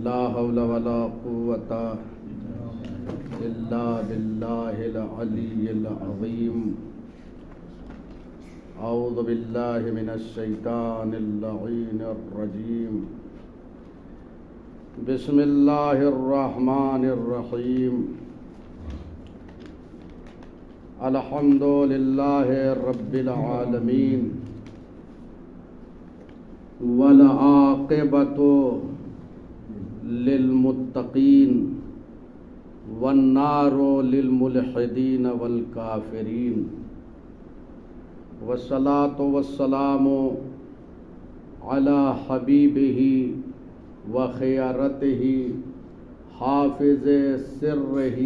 لا حول ولا قوة إلا بالله العلي العظيم. أعوذ بالله من الشيطان اللعين الرجيم. بسم الله الرحمن الرحيم. الحمد لله رب العالمين والعاقبة للمتقين والنار للملحدين والكافرين والصلاة والسلام على حبيبه وخيرته حافظ سره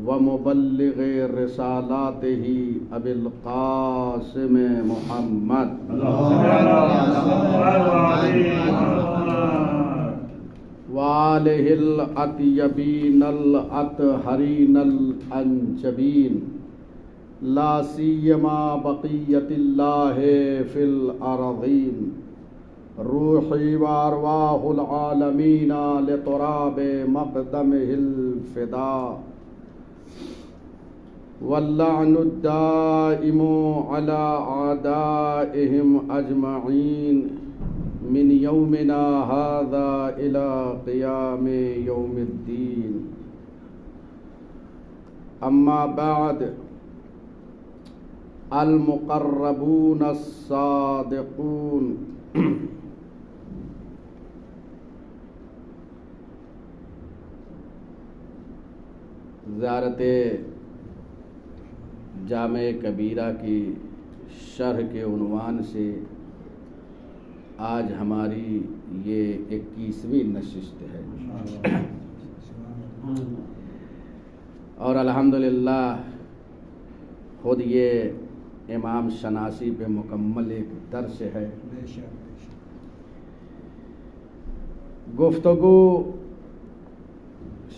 ومبلغ رسالاته ابی القاسم محمد وآلہ الأطیبین الأطہرین الأنجبین لا سیما بقیت اللہ فی الأرضین روحی وارواح العالمین لتراب مقدمہ الفداء واللعن الدائم على أعدائهم أجمعين من يومنا هذا إلى قيام يوم الدين. أما بعد، المقربون الصادقون زیارت جامع کبیرہ کی شرح کے عنوان سے آج ہماری یہ 21ویں نشست ہے اور الحمدللہ خود یہ امام شناسی پہ مکمل ایک درس ہے. گفتگو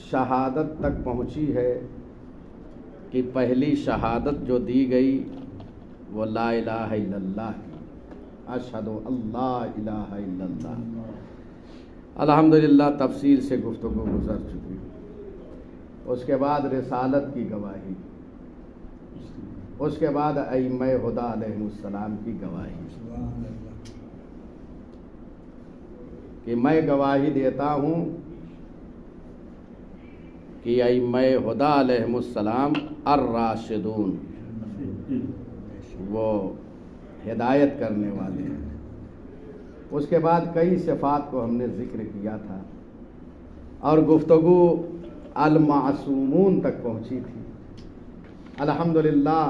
شہادت تک پہنچی ہے کہ پہلی شہادت جو دی گئی وہ لا الہ الا اللہ کی، اشہد اللہ الہ الا اللہ. الحمدللہ تفصیل سے گفتگو گزر چکی. اس کے بعد رسالت کی گواہی، اس کے بعد ائمہ ہدی علیہم السلام کی گواہی کہ میں گواہی دیتا ہوں کہ ائمہ ہدی علیہم السلام الراشدون، وہ ہدایت کرنے والے ہیں. اس کے بعد کئی صفات کو ہم نے ذکر کیا تھا اور گفتگو المعصومون تک پہنچی تھی. الحمدللہ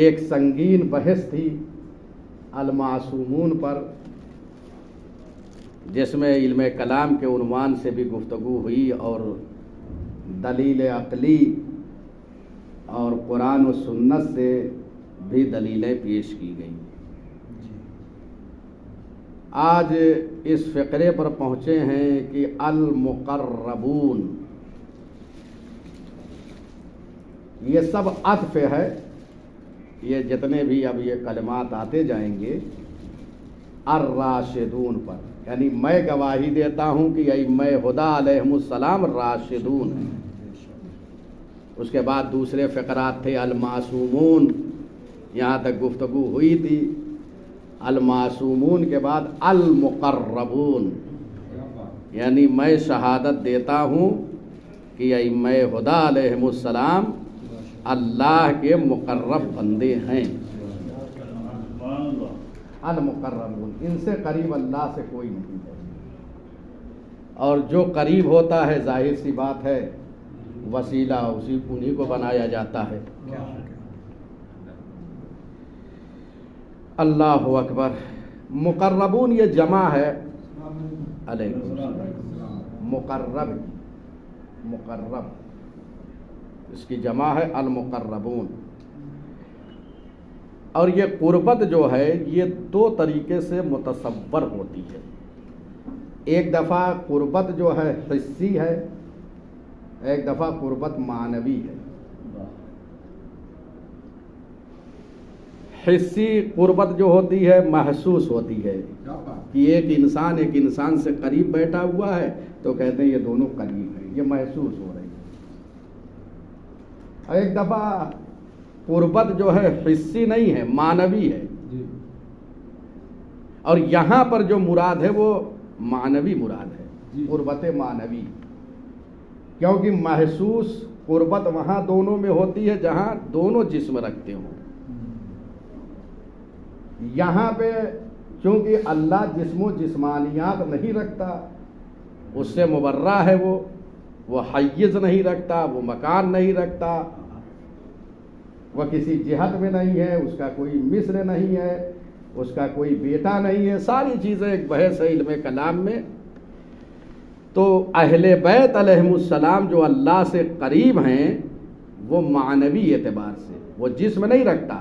ایک سنگین بحث تھی المعصومون پر، جس میں علم کلام کے عنوان سے بھی گفتگو ہوئی اور دلیل عقلی اور قرآن و سنت سے بھی دلیلیں پیش کی گئیں. آج اس فقرے پر پہنچے ہیں کہ المقربون، یہ سب عطف ہے. یہ جتنے بھی اب یہ کلمات آتے جائیں گے الراشدون پر، یعنی میں گواہی دیتا ہوں کہ ائمہ ہدی علیہم السلام راشدون ہیں. اس کے بعد دوسرے فقرات تھے المعصومون، یہاں تک گفتگو ہوئی تھی. المعصومون کے بعد المقربون، یعنی میں شہادت دیتا ہوں کہ ائمہ ہدی علیہم السلام اللہ کے مقرب بندے ہیں. المقربون، ان سے قریب اللہ سے کوئی نہیں ہے، اور جو قریب ہوتا ہے ظاہر سی بات ہے وسیلہ انہی کو بنایا جاتا ہے. اللہ اکبر. مقربون یہ جمع ہے علیکم السلام. مقرب اس کی جمع ہے المقربون. اور یہ قربت جو ہے یہ دو طریقے سے متصور ہوتی ہے. ایک دفعہ قربت جو ہے حسی ہے، ایک دفعہ قربت معنوی ہے. حصی قربت جو ہوتی ہے محسوس ہوتی ہے کہ ایک انسان سے قریب بیٹھا ہوا ہے تو کہتے ہیں یہ دونوں قریب ہیں، یہ محسوس ہو رہی ہے۔ ایک دفعہ قربت جو ہے حصی نہیں ہے، معنوی ہے، اور یہاں پر جو مراد ہے وہ معنوی مراد ہے، قربت معنوی، کیونکہ محسوس قربت وہاں دونوں میں ہوتی ہے جہاں دونوں جسم رکھتے ہوں۔ یہاں پہ چونکہ اللہ جسم و جسمانیات نہیں رکھتا، اس سے مبرہ ہے، وہ حیز نہیں رکھتا، وہ مکان نہیں رکھتا، وہ کسی جہت میں نہیں ہے، اس کا کوئی مثل نہیں ہے، اس کا کوئی بیٹا نہیں ہے، ساری چیزیں ایک بحث ہے علم کلام میں۔ تو اہل بیت علیہم السلام جو اللہ سے قریب ہیں وہ معنوی اعتبار سے، وہ جسم نہیں رکھتا،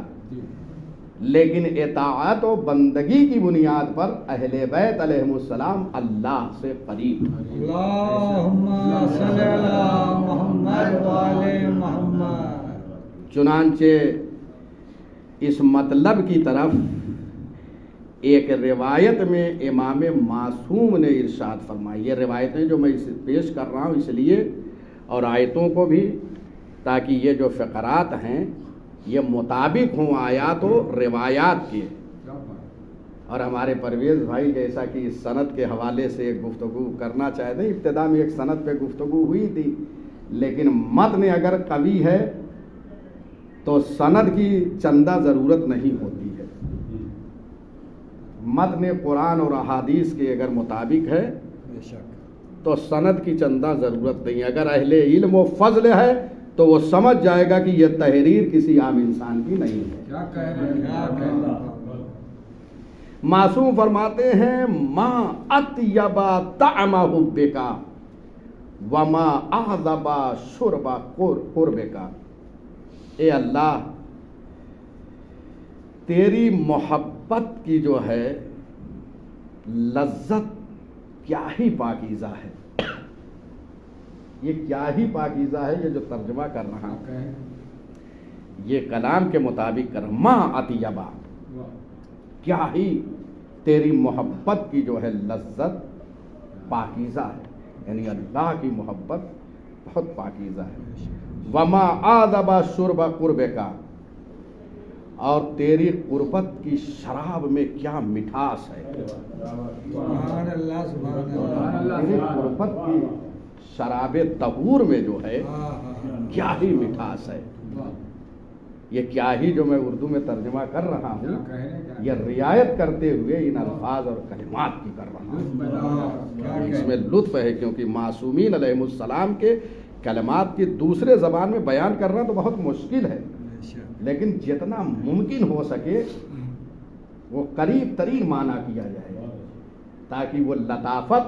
لیکن اطاعت و بندگی کی بنیاد پر اہل بیت علیہم السلام اللہ سے قریب ہیں۔ اللہم صلی علی محمد و آل محمد۔ چنانچہ اس مطلب کی طرف ایک روایت میں امام معصوم نے ارشاد فرمائی، یہ روایتیں جو میں پیش کر رہا ہوں اس لیے، اور آیتوں کو بھی، تاکہ یہ جو فقرات ہیں یہ مطابق ہوں آیات و روایات کے۔ اور ہمارے پرویز بھائی جیسا کہ اس سند کے حوالے سے ایک گفتگو کرنا چاہتے ہیں، ابتدا میں ایک سند پہ گفتگو ہوئی تھی، لیکن متن اگر قوی ہے تو سند کی چندہ ضرورت نہیں ہوتی ہے۔ متن قرآن اور احادیث کے اگر مطابق ہے تو سند کی چندہ ضرورت نہیں ہے۔ اگر اہل علم و فضل ہے تو وہ سمجھ جائے گا کہ یہ تحریر کسی عام انسان کی نہیں ہے۔ کیا کہہ رہے ہیں؟ معصوم فرماتے ہیں ما اطیب طعم حبک وما اعذب شرب قربک، اے اللہ تیری محبت کی جو ہے لذت کیا ہی پاکیزہ ہے، یہ کیا ہی پاکیزہ ہے، یہ جو ترجمہ کر رہا ہوں یہ کلام کے مطابق کر رہا ہوں، ما اطیبا، کیا ہی تیری محبت کی جو ہے لذت پاکیزہ ہے، یعنی اللہ کی محبت بہت پاکیزہ ہے۔ وما آدب شرب قربکا، اور تیری قربت کی شراب میں کیا مٹھاس ہے، سبحان اللہ سبحان اللہ۔ تیری قربت کی شراب طہور میں جو ہے کیا ہی مٹھاس ہے۔ یہ کیا ہی جو میں اردو میں ترجمہ کر رہا ہوں یہ رعایت کرتے ہوئے ان الفاظ اور کلمات کی کر رہا ہوں، اس میں لطف ہے، کیونکہ معصومین علیہم السلام کے کلمات کی دوسرے زبان میں بیان کرنا تو بہت مشکل ہے، لیکن جتنا ممکن ہو سکے وہ قریب ترین معنی کیا جائے تاکہ وہ لطافت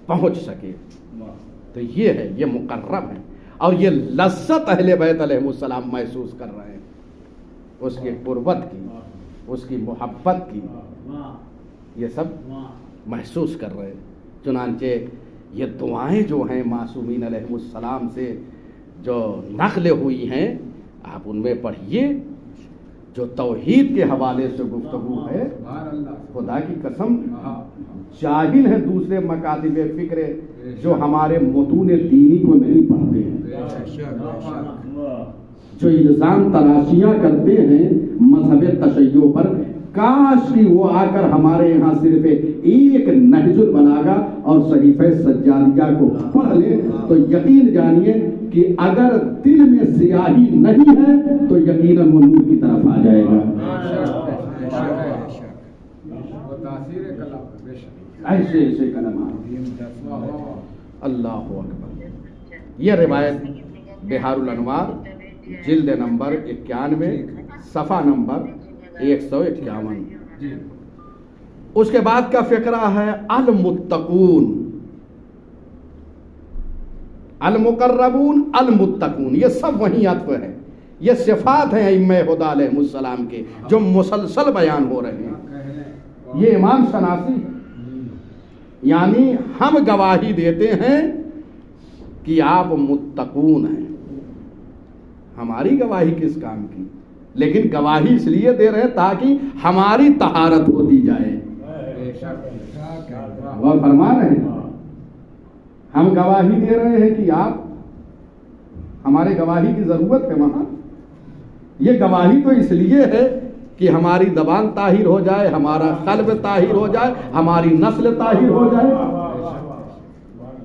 پہنچ سکے۔ تو یہ ہے، یہ مقرب ہے، اور یہ لذت اہل بیت علیہم السلام محسوس کر رہے ہیں، اس کی قربت کی، اس کی محبت کی، یہ سب محسوس کر رہے ہیں۔ چنانچہ یہ دعائیں جو ہیں معصومین علیہم السلام سے جو نقل ہوئی ہیں آپ ان میں پڑھیے، جو توحید کے حوالے سے گفتگو ہے، خدا کی قسم جاہل ہے دوسرے مکاتب فکر جو ہمارے متون دینی کو نہیں پڑھتے ہیں، جو الزام تراشیاں کرتے ہیں مذہب تشیع پر، کاش کہ وہ آ کر ہمارے یہاں صرف ایک نہج البلاغہ اور صحیفہ سجادیہ کو پڑھ لیں تو یقین جانیے کہ اگر دل میں سیاہی نہیں ہے تو یقیناً وہ نور کی طرف آ جائے گا۔ ایسے ایسے کلمات، اللہ اکبر۔ یہ روایت بحار الانوار جلد نمبر 91 صفحہ نمبر 151۔ اس کے بعد کا فقرہ ہے المتقون، المقربون المتقون، یہ سب وہیں عطف ہے، یہ صفات ہیں ائمہ ہدی علیہم السلام کے جو مسلسل بیان ہو رہے ہیں۔ یہ امام شناسی، یعنی ہم گواہی دیتے ہیں کہ آپ متقون ہیں۔ ہماری گواہی کس کام کی؟ لیکن گواہی اس لیے دے رہے ہیں تاکہ ہماری طہارت ہوتی جائے. غور فرما رہے ہیں. ہم گواہی دے رہے ہیں کہ آپ ہمارے گواہی کی ضرورت ہے وہاں. یہ گواہی تو اس لیے ہے کہ ہماری زبان طاہر ہو جائے, ہمارا قلب طاہر ہو جائے, ہماری نسل طاہر ہو جائے.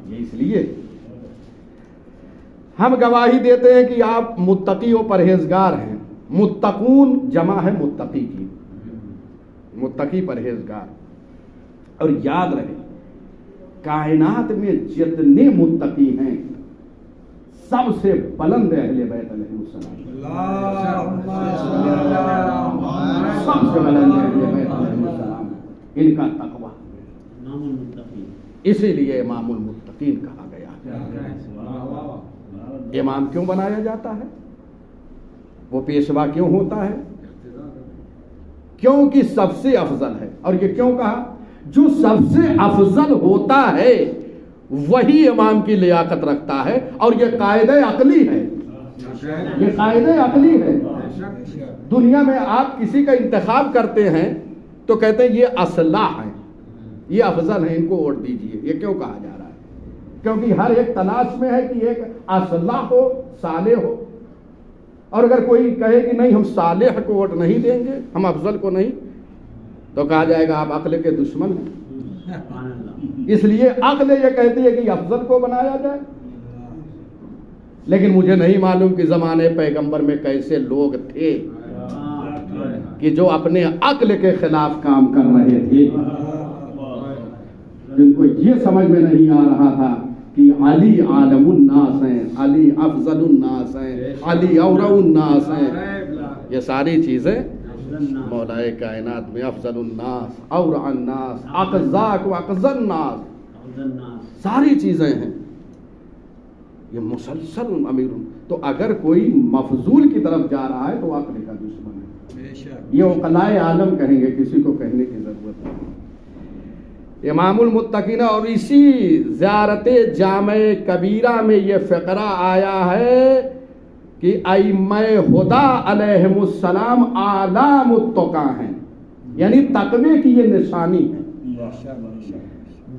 یہ اس لیے ہم گواہی دیتے ہیں کہ آپ متقی و پرہیزگار ہیں. متقون جمع ہے متقی کی, متقی پرہیزگار. اور یاد رہے کائنات میں جتنے متقی ہیں سب سے بلند اہل بیت علیہ السلام. سب سے بلند اہل بیت علیہ السلام ان کا تقویٰ, اسی لیے امام المتقین کہا گیا. امام کیوں بنایا جاتا ہے؟ وہ پیشوا کیوں ہوتا ہے؟ کیونکہ سب سے افضل ہے. اور یہ کیوں کہا؟ جو سب سے افضل ہوتا ہے وہی امام کی لیاقت رکھتا ہے. اور یہ قاعدہ عقلی ہے, یہ قاعدہ عقلی ہے. دنیا میں آپ کسی کا انتخاب کرتے ہیں تو کہتے ہیں یہ اصلاح ہے, یہ افضل ہے, ان کو ووٹ دیجئے. یہ کیوں کہا جا رہا ہے؟ کیونکہ ہر ایک تلاش میں ہے کہ ایک اصلاح ہو, صالح ہو. اور اگر کوئی کہے کہ نہیں ہم صالح کو ووٹ نہیں دیں گے, ہم افضل کو نہیں, تو کہا جائے گا آپ عقل کے دشمن ہیں. اس لیے عقل یہ کہتی ہے کہ افضل کو بنایا جائے. لیکن مجھے نہیں معلوم کہ زمانے پیغمبر میں کیسے لوگ تھے کہ جو اپنے عقل کے خلاف کام کر رہے تھے, جن کو یہ سمجھ میں نہیں آ رہا تھا کہ علی عالم الناس ہیں, علی افضل الناس ہیں, علی اورع الناس ہیں. یہ ساری چیزیں مولا کائنات میں افضل الناس, اورع الناس, اقزاک و اقزا الناس, ساری چیزیں ہیں. یہ مسلسل امیر. تو اگر کوئی مفضول کی طرف جا رہا ہے تو عقل کا دشمن ہے. یہ عقلائے عالم کہیں گے, کسی کو کہنے کی ضرورت نہیں. امام المتقین. اور اسی زیارت جامع کبیرہ میں یہ فقرہ آیا ہے کہ ائمہ ہدی علیہم السلام اعلام التقیٰ ہیں, یعنی تقوی کی یہ نشانی ہے.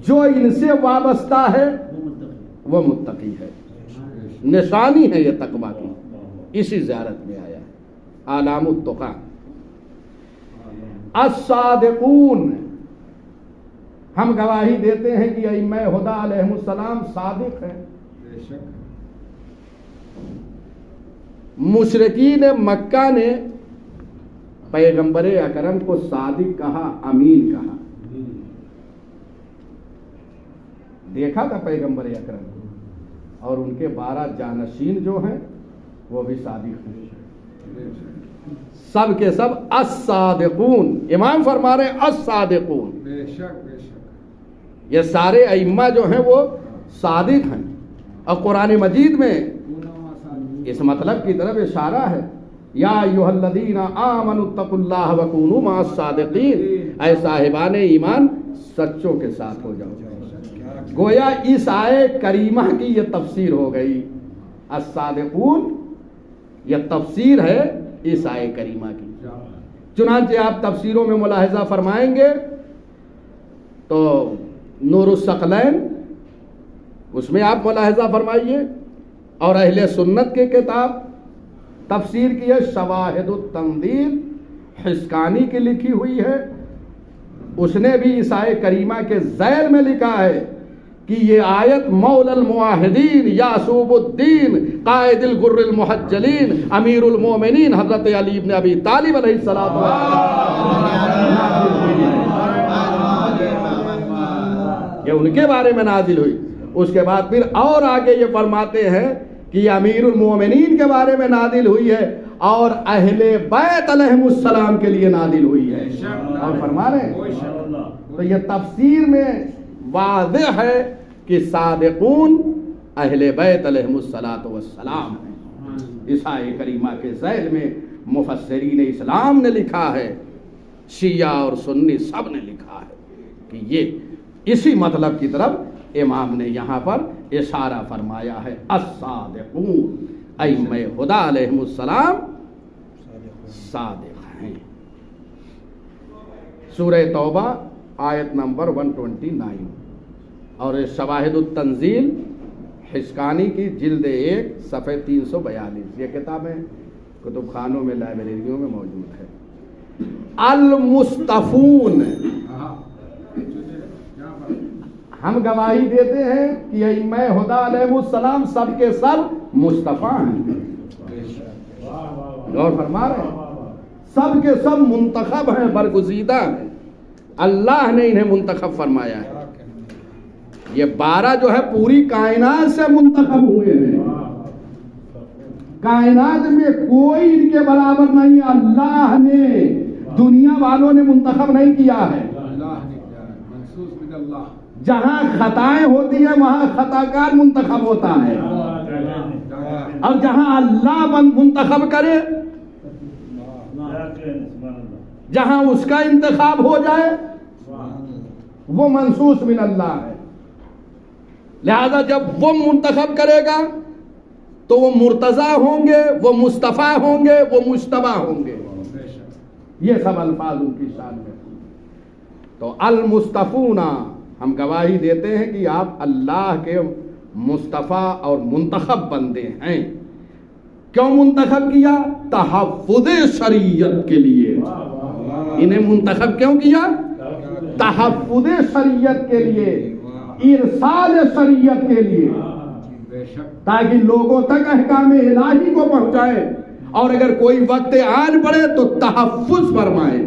جو ان سے وابستہ ہے وہ متقی ہے, نشانی ہے یہ تقوی کی. اسی زیارت میں آیا ہے اعلام التقیٰ. الصادقون, ہم گواہی دیتے ہیں کہ ائمہ ہدی علیہم السلام صادق ہیں. مشرکین مکہ نے پیغمبر اکرم کو صادق کہا, امین کہا. دیکھا تھا پیغمبر اکرم کو, اور ان کے 12 جانشین جو ہیں وہ بھی صادق ہیں. سب کے سب الصادقون. امام فرما رہے الصادقون, یہ سارے ائمہ جو ہیں وہ صادق ہیں. اور قرآن مجید میں اس مطلب کی طرف اشارہ ہے, یا ایھا الذین آمنوا اتقوا اللہ وکونوا مع الصادقین, اے صاحبان ایمان سچوں کے ساتھ ہو جاؤ. گویا اس آیے کریمہ کی یہ تفسیر ہو گئی. الصادقون یہ تفسیر ہے اس آیے کریمہ کی. چنانچہ آپ تفسیروں میں ملاحظہ فرمائیں گے تو نور الثقلین اس میں آپ ملاحظہ فرمائیے, اور اہل سنت کی کتاب تفسیر کی ہے شواہد التنزیل, حسکانی کی لکھی ہوئی ہے. اس نے بھی اس آیے کریمہ کے ذیل میں لکھا ہے کہ یہ آیت مولا الموحدین یعصوب الدین قائد الغر المحجلین امیر المومنین حضرت علی بن ابی طالب علیہ الصلوۃ یہ ان کے بارے میں نازل ہوئی. اس کے بعد پھر اور آگے یہ فرماتے ہیں کہ یہ امیر المومنین کے بارے میں نازل ہوئی ہے اور اہل بیت علیہم السلام کے لیے نازل ہوئی ہے. اور فرما رہے ہیں تو یہ تفسیر میں واضح ہے کہ صادقون اہل بیت علیہم السلام ہیں. اس آیے کریمہ کے ذیل میں مفسرین اسلام نے لکھا ہے, شیعہ اور سنی سب نے لکھا ہے کہ یہ اسی مطلب کی طرف امام نے یہاں پر اشارہ فرمایا ہے. الصادقون ائمہ ہدی علیہم السلام صادق ہیں۔ سورہ توبہ آیت نمبر 129 اور شواہد التنزیل حسکانی کی جلد 1 صفحہ 342، یہ کتابیں کتب خانوں میں لائبریریوں میں موجود ہے۔ المصطفون، ہم گواہی دیتے ہیں کہ ائمہ ہدی علیہ السلام سب کے سب مصطفیٰ ہیں۔ غور فرما رہے ہیں، سب کے سب منتخب ہیں، برگزیدہ ہیں، اللہ نے انہیں منتخب فرمایا ہے۔ یہ 12 جو ہے پوری کائنات سے منتخب ہوئے ہیں، کائنات میں کوئی ان کے برابر نہیں، اللہ نے، دنیا والوں نے منتخب نہیں کیا ہے۔ جہاں خطائیں ہوتی ہیں وہاں خطا کار منتخب ہوتا ہے، اور جہاں اللہ منتخب کرے، جہاں اس کا انتخاب ہو جائے وہ منصوص من اللہ ہے۔ لہذا جب وہ منتخب کرے گا تو وہ مرتضی ہوں گے، وہ مصطفیٰ ہوں گے، وہ مجتبی ہوں گے، یہ سب الفاظ ان کی شان میں۔ تو المصطفون، ہم گواہی دیتے ہیں کہ آپ اللہ کے مصطفیٰ اور منتخب بندے ہیں۔ کیوں منتخب کیا؟ تحفظ شریعت کے لیے۔ انہیں منتخب کیوں کیا؟ تحفظ شریعت کے لیے، ارسال شریعت کے لیے، تاکہ لوگوں تک احکام الہی کو پہنچائے، اور اگر کوئی وقت آن پڑے تو تحفظ فرمائے۔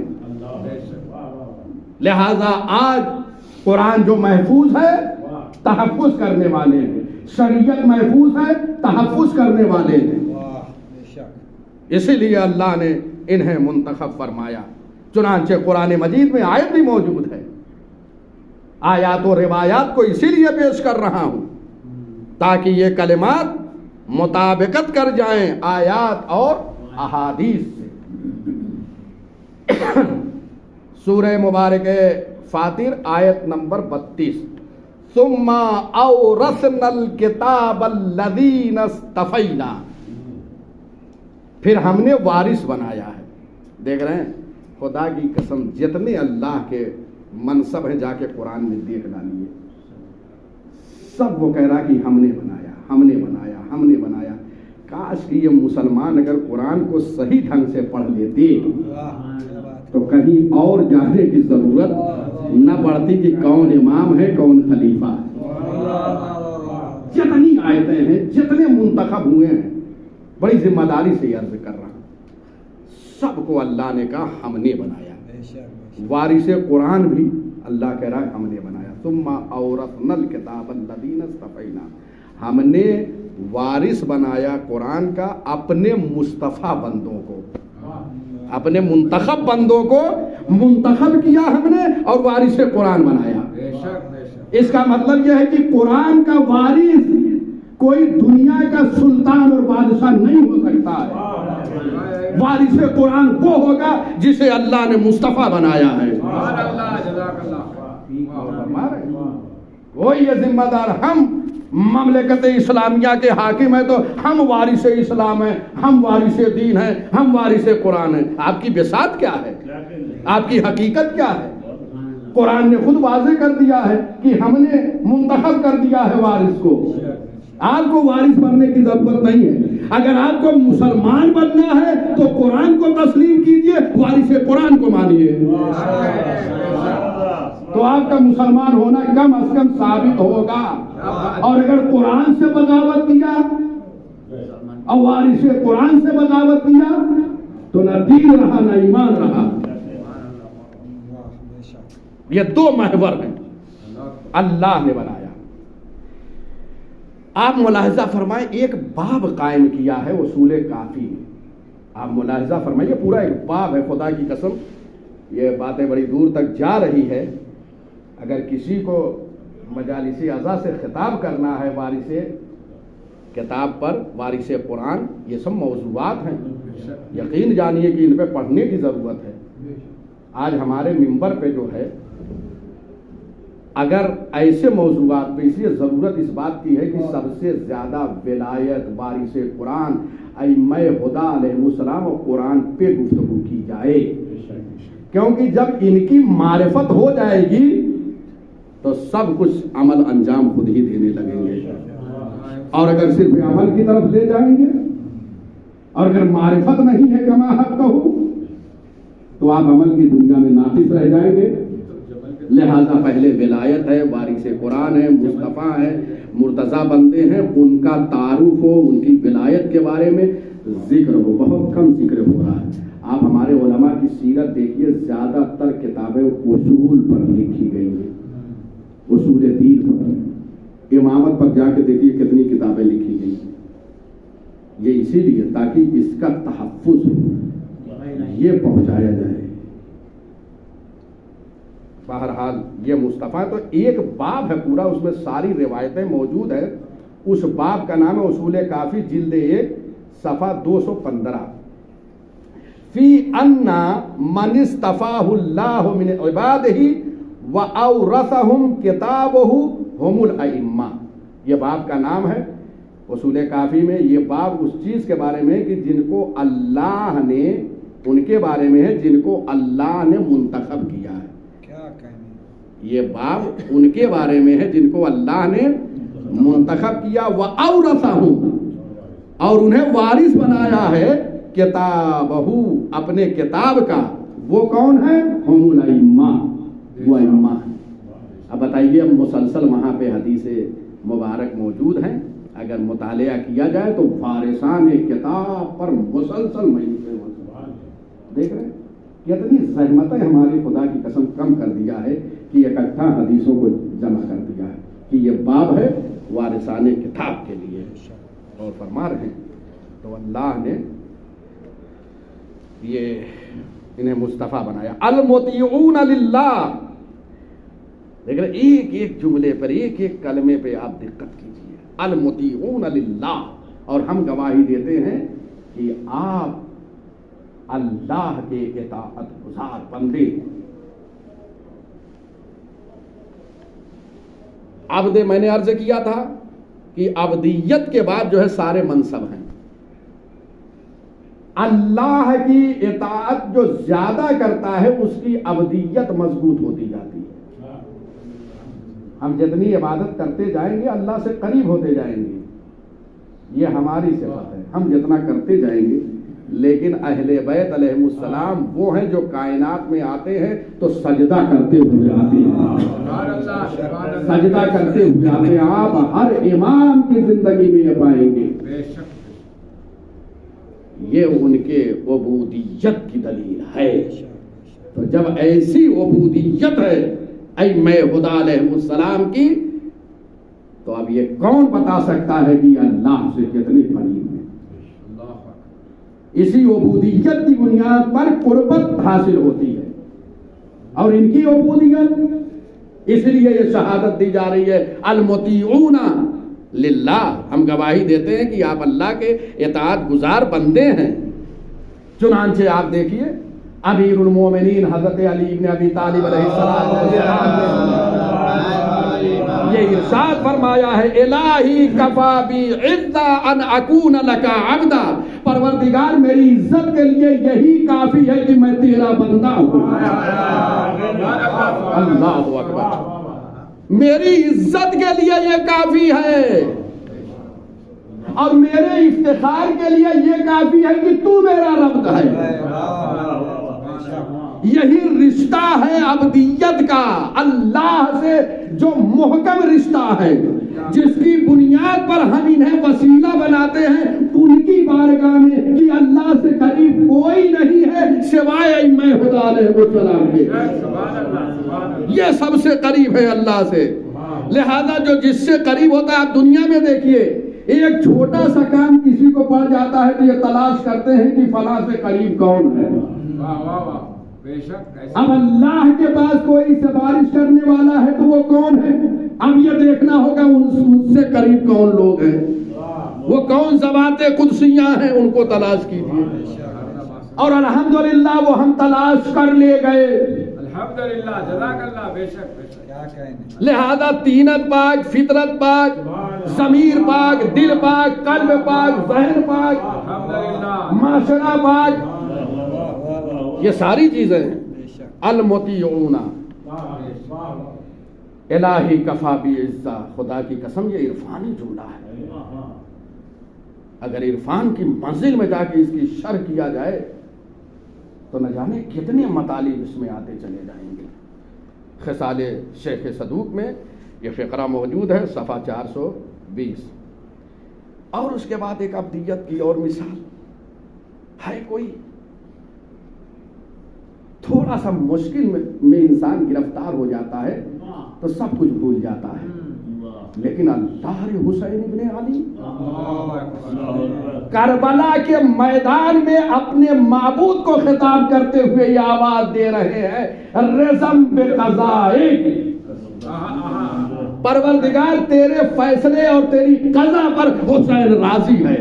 لہذا آج قرآن جو محفوظ ہے تحفظ کرنے والے ہیں، شریعت محفوظ ہے تحفظ کرنے والے ہیں، اسی لیے اللہ نے انہیں منتخب فرمایا۔ چنانچہ قرآن مجید میں آیت بھی موجود ہے، آیات و روایات کو اسی لیے پیش کر رہا ہوں تاکہ یہ کلمات مطابقت کر جائیں آیات اور احادیث سے۔ سورہ مبارک فاطر آیت نمبر 32، ثم اورثنا الکتاب الذین اصطفینا، پھر ہم نے وارث بنایا ہے۔ دیکھ رہے ہیں، خدا کی قسم جتنے اللہ کے منصب ہیں جا کے قرآن میں دیکھ ڈالیے، سب وہ کہہ رہا کہ ہم نے بنایا، ہم نے بنایا، ہم نے بنایا۔ کاش کہ یہ مسلمان اگر قرآن کو صحیح ڈھنگ سے پڑھ لیتے تو کہیں اور جانے کی ضرورت نہ پڑتی کہ کون امام ہے کون خلیفہ ہے۔ جتنی آیتیں ہیں، جتنے منتخب ہوئے ہیں، بڑی ذمہ داری سے یہ عرض کر رہا ہوں، سب کو اللہ نے کہا ہم نے بنایا۔ وارث قرآن بھی اللہ کہہ رہا ہے ہم نے بنایا۔ ثم اورثنا الکتاب الذین اصطفینا، ہم نے وارث بنایا قرآن کا اپنے مصطفیٰ بندوں کو، اپنے منتخب بندوں کو منتخب کیا ہم نے اور وارث قرآن بنایا۔ اس کا مطلب یہ ہے کہ قرآن کا وارث کوئی دنیا کا سلطان اور بادشاہ نہیں ہو سکتا ہے، وارث قرآن وہ ہوگا جسے اللہ نے مصطفیٰ بنایا ہے۔ وہی یہ ذمہ دار، ہم مملکت اسلامیہ کے حاکم ہیں تو ہم وارث اسلام ہیں، ہم وارث دین ہیں، ہم وارث قرآن ہیں۔ آپ کی بساط کیا ہے؟ آپ کی حقیقت کیا ہے؟ قرآن نے خود واضح کر دیا ہے کہ ہم نے منتخب کر دیا ہے وارث کو۔ آپ کو وارث بننے کی ضرورت نہیں ہے، اگر آپ کو مسلمان بننا ہے تو قرآن کو تسلیم کیجئے، وارث قرآن کو مانیے، تو آپ کا مسلمان ہونا کم از کم ثابت ہوگا۔ اور اگر قرآن سے بغاوت کیا اور وارث قرآن سے بغاوت کیا تو نہ دین رہا نہ ایمان رہا۔ یہ دو محور ہیں اللہ نے بنایا۔ آپ ملاحظہ فرمائیں، ایک باب قائم کیا ہے اصول کافی میں، آپ ملاحظہ فرمائیں، یہ پورا ایک باب ہے۔ خدا کی قسم یہ باتیں بڑی دور تک جا رہی ہے، اگر کسی کو مجالس اعضاء سے خطاب کرنا ہے وارث کتاب پر، وارث قرآن، یہ سب موضوعات ہیں، یقین جانیے کہ ان پہ پڑھنے کی ضرورت ہے۔ آج ہمارے منبر پہ جو ہے اگر ایسے موضوعات پہ، اس لیے ضرورت اس بات کی ہے کہ سب سے زیادہ ولایت وارث قرآن ائمہ ہدیٰ علیہ السلام اور قرآن پہ گفتگو کی جائے، کیونکہ جب ان کی معرفت ہو جائے گی تو سب کچھ عمل انجام خود ہی دینے لگیں گے. اور اگر صرف عمل کی طرف لے جائیں گے اور اگر معرفت نہیں ہے کما حق کہو تو آپ عمل کی دنیا میں ناقص رہ جائیں گے. لہذا پہلے ولایت ہے، وارث قرآن ہے، مصطفیٰ ہے، مرتضی بندے ہیں، ان کا تعارف ہو، ان کی ولایت کے بارے میں ذکر ہو. بہت کم ذکر ہو رہا ہے. آپ ہمارے علماء کی سیرت دیکھیے، زیادہ تر کتابیں اصول پر لکھی گئی ہیں، اصول دین پر. امامت پر جا کے دیکھیے کتنی کتابیں لکھی گئی ہیں. یہ اسی لیے تاکہ اس کا تحفظ یہ پہنچایا جائے. بہرحال یہ مصطفیٰ تو ایک باب ہے پورا، اس میں ساری روایتیں موجود ہیں. اس باب کا نام ہے اصول کافی، جلد 1 صفحہ 215. فی ان من اصطفاہ اللہ من عبادہ واورثہم کتابہ ہم الائمہ. یہ باب کا نام ہے اصول کافی میں. یہ باب اس چیز کے بارے میں کہ جن کو اللہ نے، ان کے بارے میں ہے جن کو اللہ نے منتخب کیا ہے. یہ باب ان کے بارے میں ہے جن کو اللہ نے منتخب کیا. وَأَوْرَثَهُمْ، اور انہیں وارث بنایا ہے کتابہو، اپنے کتاب کا. وہ کون ہے؟ ہم الائمہ، وہ ائمہ ہیں. اب بتائیے، مسلسل وہاں پہ حدیث مبارک موجود ہیں. اگر مطالعہ کیا جائے تو وارثان کتاب پر مسلسل دیکھ رہے ہیں. کتنی زحمتیں ہماری خدا کی قسم کم کر دیا ہے کہ اکٹھا حدیثوں کو جمع کر دیا ہے کہ یہ باب ہے وارثان کتاب کے لیے. اور فرما رہے ہیں تو اللہ نے یہ انہیں مصطفیٰ بنایا. المطیعون للہ. دیکھ رہے ایک ایک جملے پر، ایک ایک کلمے پہ آپ دقت کیجیے. المطیعون للہ. اور ہم گواہی دیتے ہیں کہ آپ اللہ کے اطاعت گزار بندے. عبد، میں نے عرض کیا تھا کہ عبدیت کے بعد جو ہے سارے منصب ہیں. اللہ کی اطاعت جو زیادہ کرتا ہے اس کی عبدیت مضبوط ہوتی جاتی ہے. ہم جتنی عبادت کرتے جائیں گے اللہ سے قریب ہوتے جائیں گے. یہ ہماری صفت ہے، ہم جتنا کرتے جائیں گے. لیکن اہل بیت علیہ السلام وہ ہیں جو کائنات میں آتے ہیں تو سجدہ کرتے ہوئے آتے ہیں. سجدہ کرتے ہوئے آتے ہیں. آپ ہر امام کی زندگی میں یہ پائیں گے. یہ ان کے عبودیت کی دلیل ہے. تو جب ایسی عبودیت ہے ائمہ ہدیٰ علیہ السلام کی، تو اب یہ کون بتا سکتا ہے کہ اللہ سے کتنے قریب ہیں. اسی عبودیت کی بنیاد پر قربت حاصل ہوتی ہے. اور ان کی عبودیت، اس لیے یہ شہادت دی جا رہی ہے المطیعون للہ. ہم گواہی دیتے ہیں کہ آپ اللہ کے اطاعت گزار بندے ہیں. چنانچہ آپ دیکھیے امیر المومنین حضرت علی بن ابی طالب علیہ السلام یہ ارشاد فرمایا ہے، الہی کفا بی عزا ان اکون لکا عبدا. پروردگار میری عزت کے لیے یہی کافی ہے کہ میں تیرا بندہ ہوں. اللہ اکبر. میری عزت کے لیے یہ کافی ہے اور میرے افتخار کے لیے یہ کافی ہے کہ تو میرا رب ہے. یہی رشتہ ہے عبدیت کا، اللہ سے جو محکم رشتہ ہے، جس کی بنیاد پر ہم انہیں وسیلہ بناتے ہیں ان کی بارگاہ میں کہ اللہ سے قریب کوئی نہیں ہے سوائے ائمہ ہدیٰ علیہ السلام کے. یہ سب سے قریب ہے اللہ سے. لہذا جو جس سے قریب ہوتا ہے، آپ دنیا میں دیکھیے ایک چھوٹا سا کام کسی کو پڑ جاتا ہے تو یہ تلاش کرتے ہیں کہ فلاں سے قریب کون ہے. اب اللہ کے پاس کوئی سفارش کرنے والا ہے تو وہ کون ہے؟ اب یہ دیکھنا ہوگا ان سے قریب کون لوگ ہیں، وہ کون ذوات قدسیاں ہیں، ان کو تلاش کیجیے. اور الحمدللہ وہ ہم تلاش کر لے گئے. الحمدللہ جزاک اللہ بے شک کیا کہیں لہذا تینت پاک، فطرت پاک، ضمیر پاک، دل پاک، قلب پاک، ذہن پاک، الحمدللہ معاشرہ پاک، یہ ساری چیزیں ہیں. المطیعون الہی کفا بی عزہ، خدا کی قسم یہ عرفانی جملہ ہے. اگر عرفان کی منزل میں جا کے اس کی شرح کیا جائے تو نہ جانے کتنے مطالب اس میں آتے چلے جائیں گے. خصال شیخ صدوق میں یہ فقرہ موجود ہے، صفحہ 420. اور اس کے بعد ایک ابدیت کی اور مثال ہے. کوئی تھوڑا سا مشکل میں انسان گرفتار ہو جاتا ہے تو سب کچھ بھول جاتا ہے، لیکن اللہ حسین ابن علی کربلا کے میدان میں اپنے معبود کو خطاب کرتے ہوئے یہ آواز دے رہے ہیں، رزم بقضائک، پروردگار تیرے فیصلے اور تیری قضا پر حسین راضی ہے.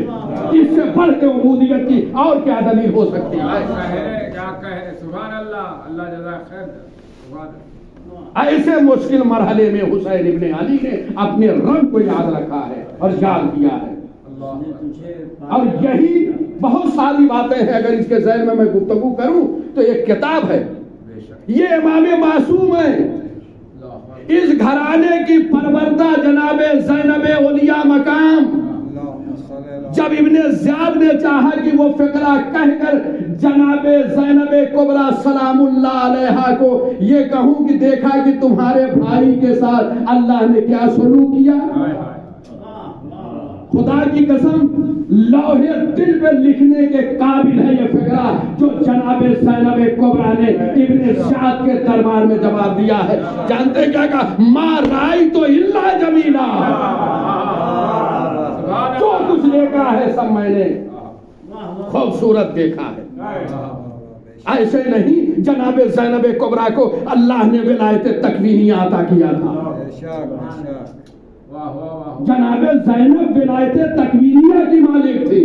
اس سے بڑھ کے عبودیت کی اور کیا دلیل ہو سکتی ہے؟ کیا کہے سبحان اللہ، اللہ جزاک خیر. سبحان اللہ. ایسے مشکل مرحلے میں حسین ابن علی نے اپنے رنگ کو یاد رکھا ہے اور یاد کیا ہے. اور یہی بہت ساری باتیں ہیں، اگر اس کے ذیل میں گفتگو کروں تو ایک کتاب ہے. یہ امام معصوم ہے، اس گھرانے کی پروردہ جناب زینب اولیاء مقام. جب ابن زیاد نے چاہا کہ وہ فقرہ کہہ کر جناب زینب کبریٰ سلام اللہ علیہا کو یہ کہوں کہ دیکھا کہ تمہارے بھائی کے ساتھ اللہ نے کیا سلوک کیا، خدا کی قسم لوح دل پہ لکھنے کے قابل ہے یہ فقرہ جو جناب زینب کبریٰ نے ابن زیاد کے دربار میں جواب دیا ہے. جانتے کیا کہا؟ ما رأیت الا جمیلا، جو کچھ دیکھا ہے سب میں نے خوبصورت دیکھا ہے. ایسے نہیں، جناب زینب کبریٰ کو اللہ نے ولایت تکوینیہ عطا کیا تھا. جناب زینب ولایت تکوینیہ کی مالک تھی،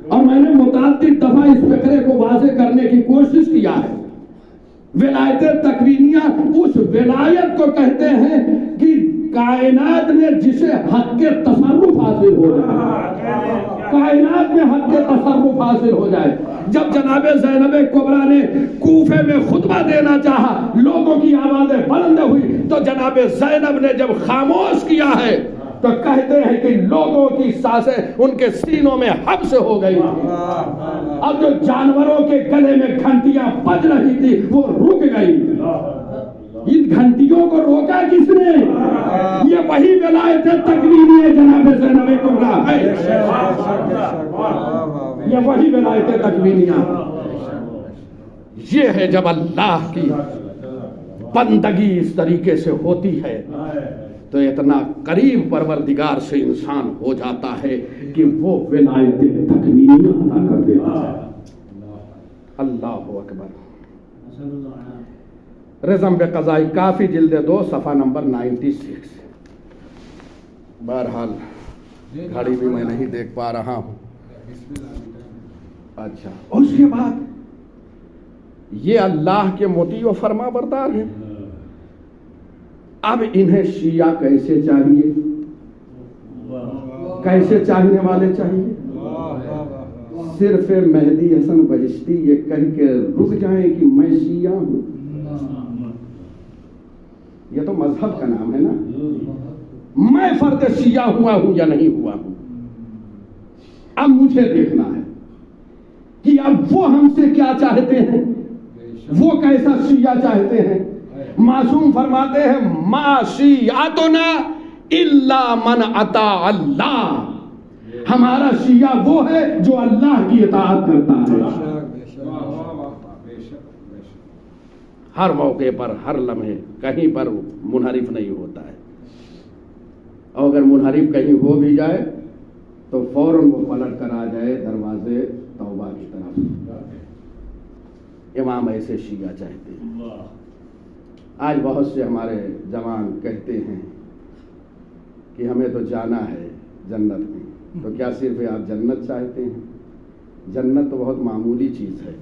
اور میں نے متعدد دفعہ اس فقرے کو واضح کرنے کی کوشش کیا ہے. ولایت تکوینیہ اس ولایت کو کہتے ہیں کہ کائنات میں جسے حق کے تصرف حاصل ہو جائے، کائنات میں حق کے تصرف حاصل ہو جائے. جب جناب زینب کبریٰ نے کوفے میں خطبہ دینا چاہا، لوگوں کی آوازیں بلند ہوئی، تو جناب زینب نے جب خاموش کیا ہے تو کہتے ہیں کہ لوگوں کی سانسیں ان کے سینوں میں حبس ہو گئی تھی، اب جو جانوروں کے گلے میں گھنٹیاں بج رہی تھی وہ رک گئی. ان گھنٹیوں کو روکا کس نے؟ یہ وہی ولایت تکوینی ہے جناب زینب کبریٰ ہے، یہ وہی ولایت تکوینیہ. یہ ہے جب اللہ کی بندگی اس طریقے سے ہوتی ہے تو اتنا قریب پروردگار سے انسان ہو جاتا ہے کہ وہ ولایت تکوینیہ عطا کر دیتا ہے. اللہ اکبر. رزم بقضاء کافی جلد 2 صفحہ نمبر 96. بہرحال گھڑی بھی میں نہیں دیکھ پا رہا ہوں. اچھا، اور اس کے بعد یہ اللہ کے مطیع و فرما بردار ہیں. اب انہیں شیعہ کیسے چاہیے، کیسے چاہنے والے چاہیے؟ صرف مہدی حسن بہشتی یہ کہہ کے رک جائیں کہ میں شیعہ ہوں. یہ تو مذہب کا نام ہے نا. میں فرد شیعہ ہوا ہوں یا نہیں ہوا ہوں، اب مجھے دیکھنا ہے کہ اب وہ ہم سے کیا چاہتے ہیں، وہ کیسا شیعہ چاہتے ہیں. معصوم فرماتے ہیں ما شیعتنا الا من اطاع اللہ، ہمارا شیعہ وہ ہے جو اللہ کی اطاعت کرتا ہے. ہر موقع پر، ہر لمحے، کہیں پر منحرف نہیں ہوتا ہے. اور اگر منحرف کہیں ہو بھی جائے تو فوراً وہ پلٹ کر آ جائے دروازے توبہ کی طرف. امام ایسے شیعہ چاہتے ہیں. آج بہت سے ہمارے جوان کہتے ہیں کہ ہمیں تو جانا ہے جنت میں، تو کیا صرف آپ جنت چاہتے ہیں؟ جنت تو بہت معمولی چیز ہے.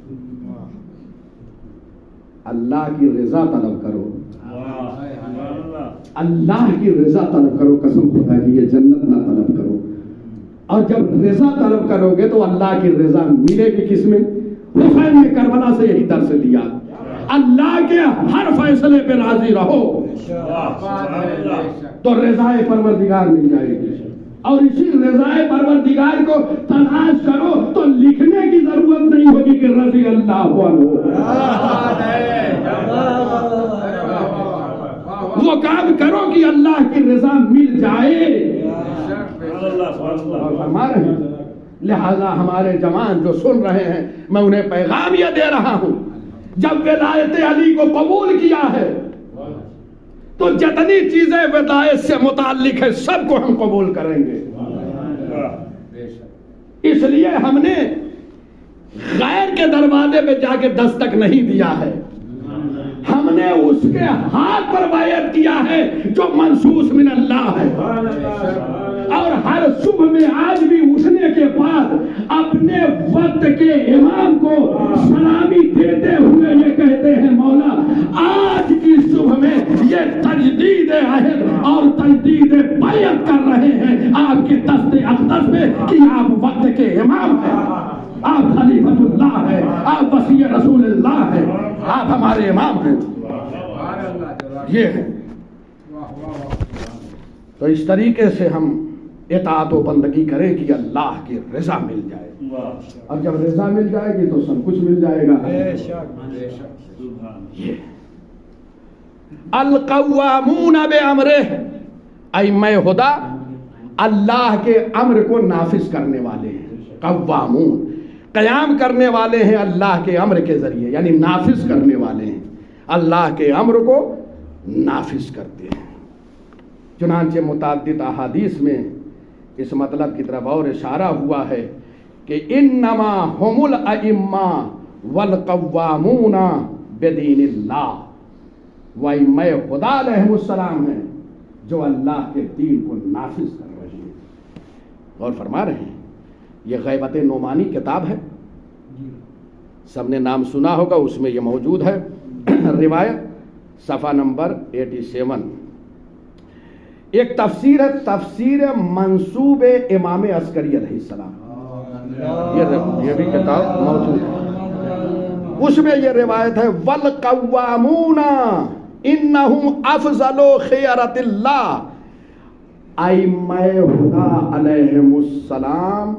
اللہ کی رضا طلب کرو، اللہ کی رضا طلب کرو، قسم خدا کی یہ جنت نہ طلب کرو۔ اور جب رضا طلب کرو گے تو اللہ کی رضا ملے گی کس میں؟ حسین نے کربلا سے یہی درس دیا، اللہ کے ہر فیصلے پہ راضی رہو تو رضائے پروردگار مل جائے گی، اور اسی رضائے پروردگار کو تلاش کرو تو لکھنے کی ضرورت نہیں ہوگی کہ رضی اللہ عنہ۔ وہ کام کرو کہ اللہ کی رضا مل جائے۔ اور فرما رہے ہیں لہذا ہمارے جوان جو سن رہے ہیں میں انہیں پیغام یہ دے رہا ہوں، جب ولایت علی کو قبول کیا ہے تو جتنی چیزیں ولایت سے متعلق ہے سب کو ہم قبول کریں گے۔ اس لیے ہم نے غیر کے دروازے پہ جا کے دستک نہیں دیا ہے، ہم نے اس کے ہاتھ پر بیعت کیا ہے جو منصوص من اللہ ہے۔ اور ہر صبح میں آج بھی اٹھنے کے بعد اپنے وقت کے امام کو سلامی دیتے ہوئے یہ کہتے ہیں مولا آج کی صبح میں یہ تجدید عہد اور تجدید بیعت کر رہے ہیں آپ کے دست اقدس میں کہ آپ وقت کے امام ہیں، آپ خلیفۃ اللہ ہیں، آپ وصی رسول اللہ ہیں، آپ ہمارے امام ہیں۔ یہ ہے تو اس طریقے سے ہم اطاعت و بندگی کریں کہ اللہ کی رضا مل جائے، اور جب رضا مل جائے گی تو سب کچھ مل جائے گا۔ القوامون بامرہ، ائمہ ہدی اللہ کے امر کو نافذ کرنے والے ہیں، قوامون قیام کرنے والے ہیں اللہ کے امر کے ذریعے، یعنی نافذ کرنے والے ہیں، اللہ کے امر کو نافذ کرتے ہیں۔ چنانچہ متعدد احادیث میں اس مطلب کی طرف اور اشارہ ہوا ہے کہ انما هم الائمہ والقوامون بدین اللہ، وہ ائمہ خدا علیہ السلام ہیں جو اللہ کے دین کو نافذ کر رہے ہیں۔ اور فرما رہے ہیں یہ غیبت نعمانی کتاب ہے، سب نے نام سنا ہوگا، اس میں یہ موجود ہے، روایت صفحہ نمبر 87۔ ایک تفسیر ہے تفسیر منسوب امام عسکری علیہ السلام، یہ بھی کتاب موجود ہے، اس میں یہ روایت ہے والقوامون انہم افضل خیرۃ اللہ، ائمہ ہدی علیہم السلام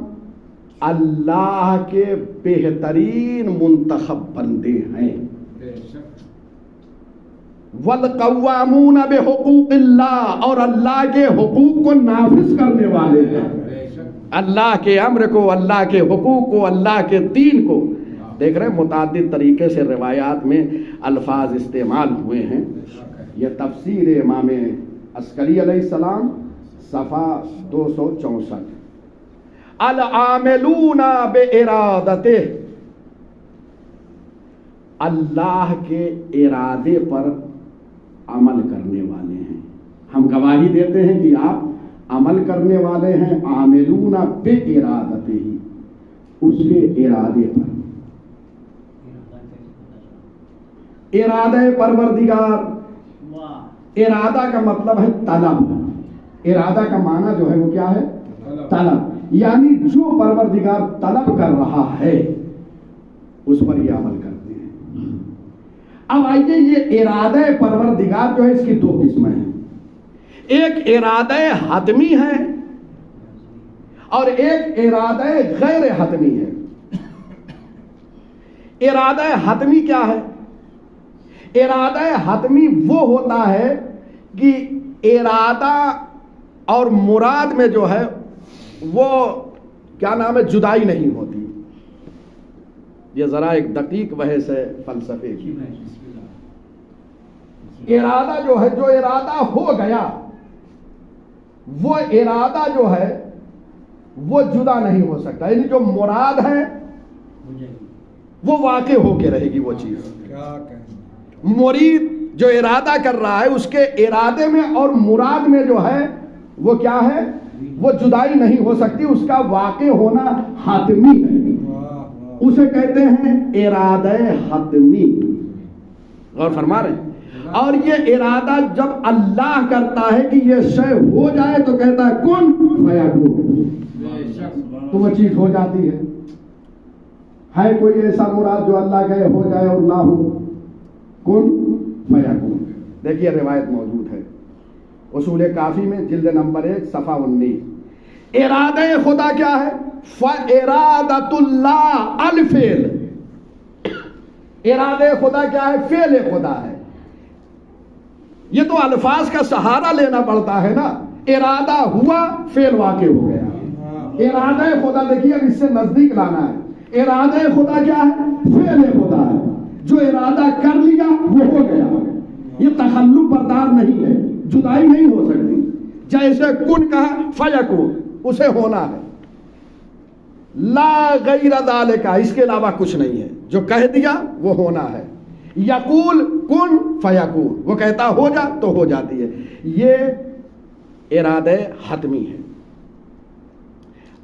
اللہ کے بہترین منتخب بندے ہیں۔ والقوامون بحقوق اللہ، اور اللہ کے حقوق کو نافذ کرنے والے ہیں، اللہ کے امر کو، اللہ کے حقوق کو، اللہ کے دین کو۔ دیکھ رہے متعدد طریقے سے روایات میں الفاظ استعمال ہوئے ہیں۔ یہ تفسیر امام عسکری علیہ السلام صفحہ 264۔ العاملون بارادتہ، اللہ کے ارادے پر عمل کرنے والے ہیں۔ ہم گواہی دیتے ہیں کہ آپ عمل کرنے والے ہیں، عاملون بارادتہ، اس کے ارادے پر۔ ارادہ پروردگار، ارادہ کا مطلب ہے طلب، ارادہ کا معنی جو ہے وہ کیا ہے؟ طلب، یعنی جو پروردگار طلب کر رہا ہے اس پر یہ عمل کرتے ہیں۔ اب آئیے یہ ارادہ پروردگار جو ہے اس کی دو قسمیں ہیں، ایک ارادہ حتمی ہے اور ایک ارادہ غیر حتمی ہے۔ ارادہ حتمی کیا ہے؟ ارادہ حتمی وہ ہوتا ہے کہ ارادہ اور مراد میں جو ہے وہ کیا نام ہے جدائی نہیں ہوتی۔ یہ ذرا ایک دقیق بحث ہے فلسفے کی۔ ارادہ جو ہے، جو ارادہ ہو گیا وہ ارادہ جو ہے وہ جدا نہیں ہو سکتا، یعنی جو مراد ہے وہ واقع ہو کے رہے گی وہ چیز۔ مرید جو ارادہ کر رہا ہے اس کے ارادے میں اور مراد میں جو ہے وہ کیا ہے؟ وہ جدائی نہیں ہو سکتی، اس کا واقع ہونا حتمی ہے، اسے کہتے ہیں ارادہ حتمی۔ غور فرما رہے ہیں؟ اور یہ ارادہ جب اللہ کرتا ہے کہ یہ شے ہو جائے تو کہتا ہے کن فیکون، تو وہ چیز ہو جاتی ہے۔ ہے کوئی ایسا مراد جو اللہ کہے ہو جائے اور نہ ہو؟ کن فیکون۔ دیکھیے روایت موجود ہے اصول کافی میں جلد نمبر 1 صفحہ 19۔ ارادہ خدا کیا ہے؟ فَإِرَادَةُ اللَّهِ الْفِعْلُ، ارادہ خدا کیا ہے؟ فعل خدا ہے۔ یہ تو الفاظ کا سہارا لینا پڑتا ہے نا، ارادہ ہوا فعل واقع ہو گیا۔ ارادہ خدا دیکھیے اب اس سے نزدیک لانا ہے، ارادہ خدا کیا ہے؟ فعل خدا ہے، جو ارادہ کر لیا وہ ہو گیا۔ یہ تخلف بردار نہیں ہے، جدائی نہیں ہو سکتی۔ جیسے کن کہا فیکون، اسے ہونا ہے، لا غیر ذالک، اس کے علاوہ کچھ نہیں ہے، جو کہہ دیا وہ ہونا ہے۔ یقول کن فیکون، وہ کہتا ہو جا تو ہو جاتی ہے۔ یہ ارادہ حتمی ہے۔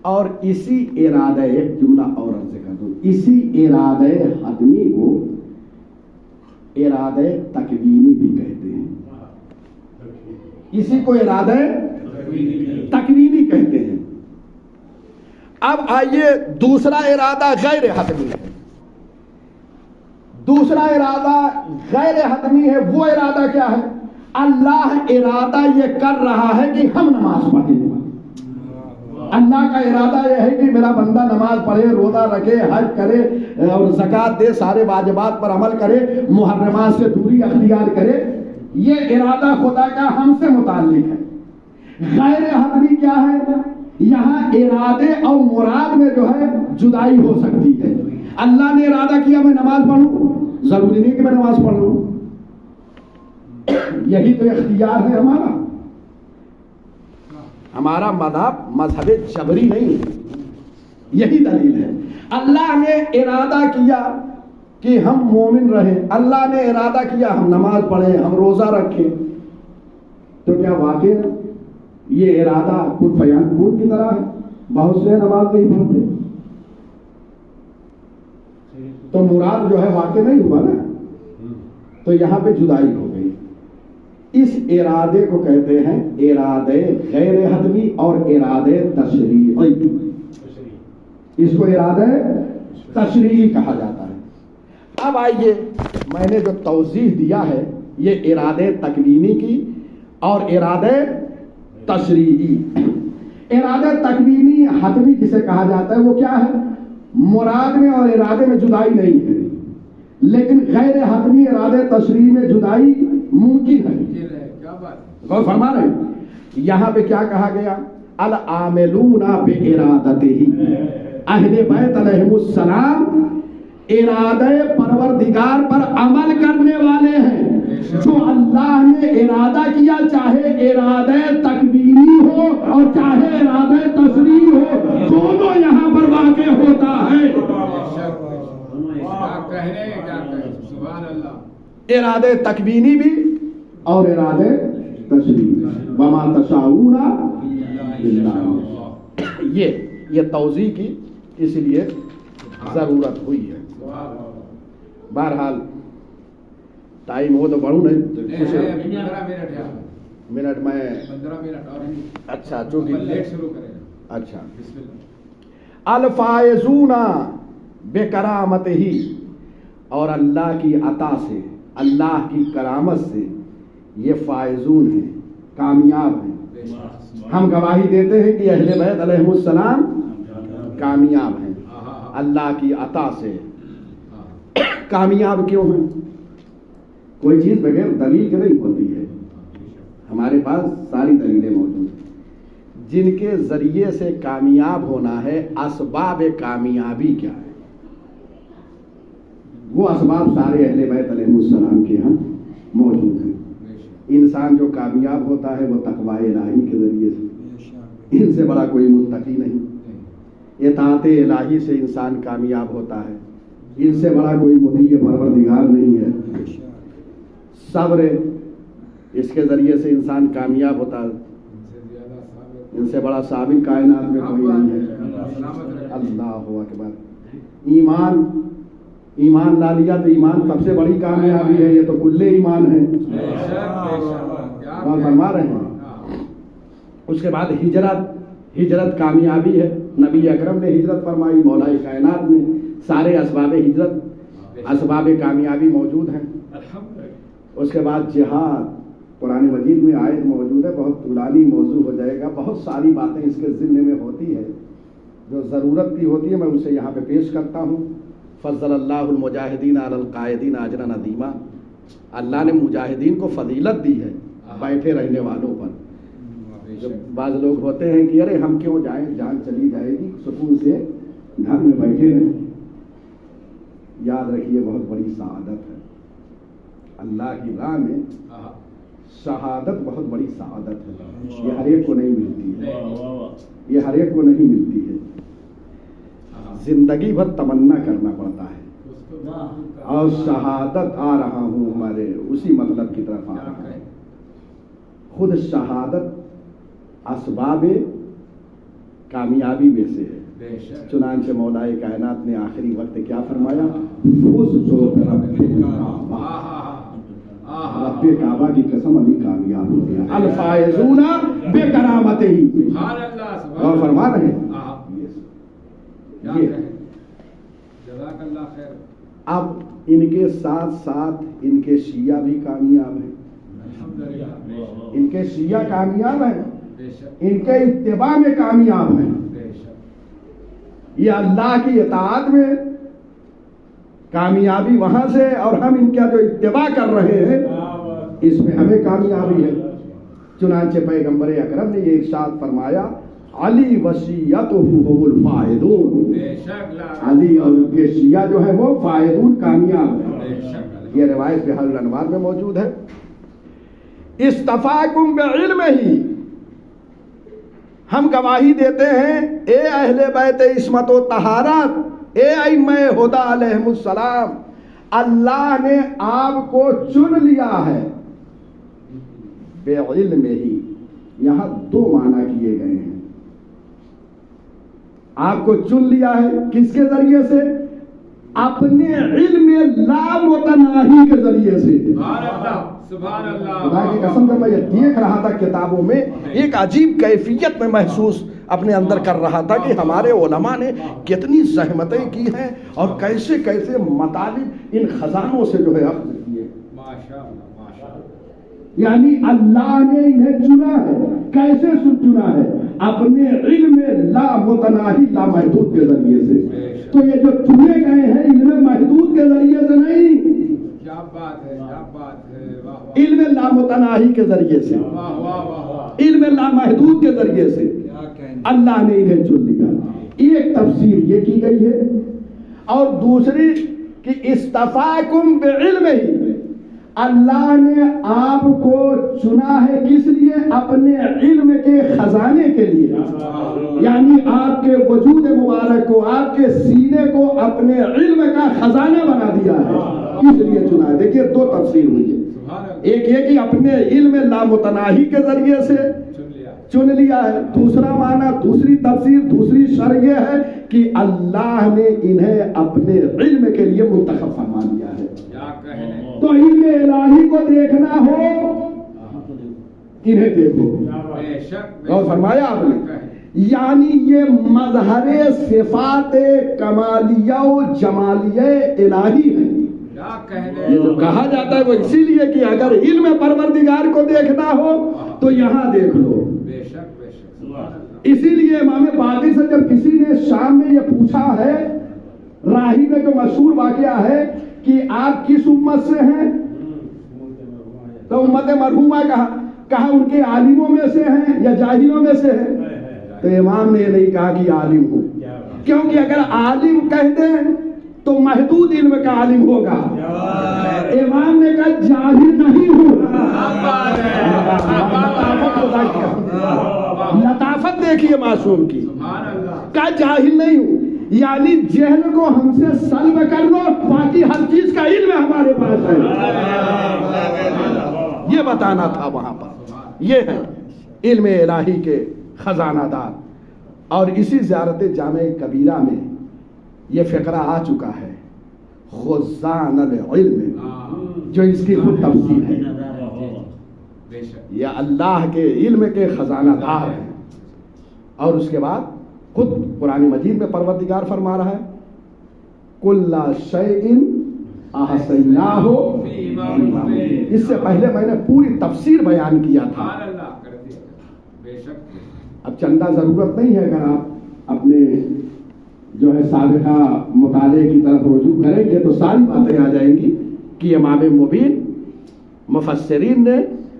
اور اسی ارادہ، ایک جملہ اور عرض کر دوں، اسی ارادہ حتمی کو ارادہ تکوینی بھی کہتے ہیں۔ اسی کو ارادہ تکوینی کہتے ہیں۔ اب آئیے دوسرا ارادہ غیر حتمی ہے۔ دوسرا ارادہ غیر حتمی ہے، وہ ارادہ کیا ہے؟ اللہ ارادہ یہ کر رہا ہے کہ ہم نماز پڑھیں۔ اللہ کا ارادہ یہ ہے کہ میرا بندہ نماز پڑھے، روزہ رکھے، حج کرے اور زکوٰۃ دے، سارے واجبات پر عمل کرے، محرمات سے دوری اختیار کرے۔ یہ ارادہ خدا کا ہم سے متعلق ہے۔ غیر حتمی کیا ہے؟ یہاں ارادے اور مراد میں جو ہے جدائی ہو سکتی ہے۔ اللہ نے ارادہ کیا میں نماز پڑھوں، ضروری نہیں کہ میں نماز پڑھ لوں، یہی تو اختیار ہے ہمارا۔ ہمارا مذہب جبری نہیں ہے، یہی دلیل ہے۔ اللہ نے ارادہ کیا کہ ہم مومن رہیں، اللہ نے ارادہ کیا ہم نماز پڑھیں، ہم روزہ رکھیں، تو کیا واقع یہ ارادہ کن فیکون کی طرح ہے؟ بہت سے نماز نہیں پڑھتے تو مراد جو ہے واقع نہیں ہوا نا، تو یہاں پہ جدائی ہو گئی۔ اس ارادے کو کہتے ہیں ارادے غیر حتمی اور ارادے تشریعی۔ اس کو ارادے تشریعی کہا جاتا ہے۔ اب آئیے، میں نے جو توضیح دیا ہے یہ ارادے تکوینی کی اور ارادے تشریعی۔ ارادے تکوینی حتمی جسے کہا جاتا ہے وہ کیا ہے؟ مراد میں اور ارادے میں جدائی نہیں ہے، لیکن غیر حتمی ارادے تشریعی میں جدائی ممکن ہے۔ غور فرما رہے ہیں؟ یہاں پہ کیا کہا گیا؟ العاملون بارادتہ، اہل بیت علیہم السلام ارادہ پروردگار پر عمل کرنے والے ہیں۔ جو اللہ نے ارادہ کیا، چاہے ارادہ تکوینی ہو اور چاہے ارادہ تشریعی ہو، دونوں یہاں پر واقع ہوتا ہے۔ ارادہ تکوینی بھی اور ارادہ تشریعی۔ وما تشاءون الا یہ توضیح کی اس لیے ضرورت ہوئی ہے۔ بہرحال ٹائم ہو تو بڑھوں نہیں، منٹ میں اچھا چونکہ اچھا الفائزون بکرامتہ، اور اللہ کی عطا سے، اللہ کی کرامت سے یہ فائزون ہیں، کامیاب ہیں۔ ہم گواہی دیتے ہیں کہ اہل بیت علیہم السلام کامیاب ہیں، اللہ کی عطا سے۔ کامیاب کیوں ہیں؟ کوئی چیز بغیر دلیل کے نہیں ہوتی ہے، ہمارے پاس ساری دلیلیں موجود ہیں۔ جن کے ذریعے سے کامیاب ہونا ہے، اسباب کامیابی کیا ہے؟ وہ اسباب سارے اہل بیت علیہ السلام کے ہاں موجود ہیں۔ انسان جو کامیاب ہوتا ہے وہ تقوی الہی کے ذریعے سے، ان سے بڑا کوئی متقی نہیں۔ اطاعت الہی سے انسان کامیاب ہوتا ہے، ان سے بڑا کوئی مطیع پروردگار نہیں ہے۔ صبر، اس کے ذریعے سے انسان کامیاب ہوتا ہے، ان سے بڑا صابر کائنات میں کوئی نہیں ہے۔ اللہ اکبر۔ ایمان، ایمان لا لیا تو ایمان سب سے بڑی کامیابی ہے، یہ تو کلے ایمان ہے، اور فرما رہے ہیں۔ اس کے بعد ہجرت کامیابی ہے، نبی اکرم نے ہجرت فرمائی، مولا کائنات نے، سارے اسباب ہجرت، اسباب کامیابی موجود ہیں۔ اس کے بعد جہاد، قرآن مجید میں آیت موجود ہے، بہت طولانی موضوع ہو جائے گا، بہت ساری باتیں اس کے ذمے میں ہوتی ہے جو ضرورت کی ہوتی ہے، میں اسے یہاں پہ پیش کرتا ہوں۔ فضل اللہ المجاہدین علی القاعدین اجرا عظیما، اللہ نے مجاہدین کو فضیلت دی ہے بیٹھے رہنے والوں پر۔ جو بعض لوگ ہوتے ہیں کہ ارے ہم کیوں جائیں، جان چلی جائے گی، سکون سے گھر میں بیٹھے رہیں، یاد رکھیے بہت بڑی سعادت ہے اللہ کی راہ میں، شہادت بہت بڑی سعادت ہے، یہ ہر ایک کو نہیں ملتی ہے، یہ ہر ایک کو نہیں ملتی ہے، زندگی بھر تمنا کرنا پڑتا ہے، اور شہادت آ رہا ہوں ہمارے اسی مطلب کی طرف آ رہا ہے۔ خود شہادت اسباب کامیابی میں سے ہے، چنانچہ مولا کائنات نے آخری وقت کیا فرمایا؟ رب کعبہ کی قسم ابھی کامیاب ہو گیا، الفائزون بے کرامت ہی، اور فرما رہے ہیں اب ان کے ساتھ ساتھ ان کے شیعہ بھی کامیاب ہیں، ان کے شیعہ کامیاب ہیں، ان کے اتباع میں کامیاب ہیں، یہ اللہ کی اطاعت میں کامیابی وہاں سے، اور ہم ان کا جو اتباع کر رہے ہیں اس میں ہمیں کامیابی ہے۔ چنانچہ پیغمبر اکرم نے یہ ارشاد فرمایا، علی وصیتہ هم الفائزون، علی اور ان کے شیعہ جو ہیں وہ فائزون، کامیاب ہیں۔ یہ روایت بحر الانوار میں موجود ہے۔ اصطفاکم بعلمہ، ہم گواہی دیتے ہیں اے اہل بیت عصمت و طہارت، اے ائمہ ہدی علیہم السلام، اللہ نے آپ کو چن لیا ہے بعلمہ ہی، یہاں دو معنی کیے گئے ہیں، آپ کو چن لیا ہے کس کے ذریعے سے؟ اپنے علم لا متناہی کے ذریعے سے۔ سبحان اللہ، خدا کی قسم جب میں یہ دیکھ رہا تھا کتابوں میں، ایک عجیب کیفیت میں محسوس اپنے اندر کر رہا تھا کہ ہمارے علماء نے کتنی زحمتیں کی ہیں اور کیسے کیسے مطالب ان خزانوں سے جو ہے اخذ کیے، یعنی اللہ نے انہیں چنا ہے، کیسے چنا ہے؟ اپنے علم لا متناہی، لا محدود کے ذریعے سے۔ تو یہ جو چنے گئے ہیں علم محدود کے ذریعے سے نہیں، کیا بات ہے، کیا بات ہے، علم لا متناہی کے ذریعے سے، علم لا محدود کے ذریعے سے اللہ نے انہیں چن لیا۔ ایک تفسیر یہ کی گئی ہے، اور دوسری کہ اصطفاکم بعلمہ، اللہ نے آپ کو چنا ہے کس لیے؟ اپنے علم کے خزانے کے لیے، یعنی آپ کے وجود مبارک کو، آپ کے سینے کو اپنے علم کا خزانہ بنا دیا ہے، اس لیے چنا ہے۔ دیکھیے دو تفسیر ہوئی ہے، ایک یہ کہ اپنے علم لامتناہی کے ذریعے سے چن لیا ہے، دوسرا معنی، دوسری تفسیر، دوسری شرح یہ ہے کہ اللہ نے انہیں اپنے علم کے لیے منتخب فرما دیا ہے۔ تو علم الہی کو دیکھنا ہو انہیں دیکھو، اور فرمایا آپ نے، یعنی یہ مظہر صفات کمالیہ و جمالیہ الہی ہے۔ یہ جو کہا جاتا ہے وہ اسی لیے کہ اگر علم پروردگار کو دیکھنا ہو تو یہاں دیکھ لو۔ اسی لیے امام باقر سے جب کسی نے شام میں یہ پوچھا ہے، راہی میں جو مشہور واقعہ ہے کہ آپ کس امت سے ہیں، تو امت مرحومہ کہا ان کے عالموں میں سے ہیں یا جاہلوں میں سے ہیں؟ تو امام نے یہ نہیں کہا کہ عالم ہوں، کیونکہ اگر عالم کہہ دیں تو محدود علم کا عالم ہوگا، امام نے کہا جاہل نہیں ہوں۔ لطافت دیکھیے معصوم کی، کہا جاہل نہیں ہوں، یعنی جہل کو ہم سے سلب کر لو، باقی ہر چیز کا علم ہمارے پاس ہے، یہ بتانا تھا وہاں پر۔ یہ ہے علم الہی کے خزانہ دار۔ اور اسی زیارت جامع کبیرہ میں یہ فقرہ آ چکا ہے، خزان العلم، جو اس کی خود تفسیر ہے، یہ اللہ کے علم کے خزانہ دار ہیں۔ اور اس کے بعد خود قرآن مجید میں پروردگار فرما رہا ہے کل شیء احصیناہ فی امام مبین۔ اس سے پہلے میں نے پوری تفسیر بیان کیا تھا۔ اب چندہ ضرورت نہیں ہے، اگر آپ اپنے جو ہے سابقہ مطالعے کی طرف رجوع کریں گے تو ساری باتیں آ جائیں گی کہ امام مبین مفسرین نے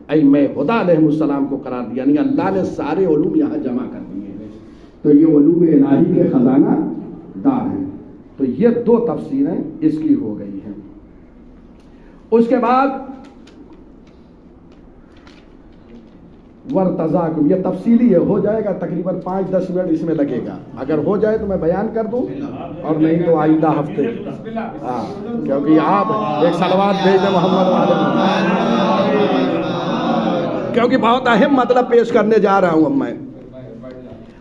ائمہ ہدی علیہ السلام کو قرار دیا، یعنی اللہ نے سارے علوم یہاں جمع کر دیے ہیں، تو یہ علوم الہی کے خزانہ دار ہیں۔ تو یہ دو تفسیریں اس کی ہو گئی ہیں۔ اس کے بعد ورتزاکم، یہ تفصیلی ہے، ہو جائے گا تقریباً 5-10 منٹ اس میں لگے گا، اگر ہو جائے تو میں بیان کر دوں اور نہیں تو آئندہ ہفتے، کیونکہ آپ ایک صلوات بھیجیں محمد والے، کیونکہ بہت اہم مطلب پیش کرنے جا رہا ہوں میں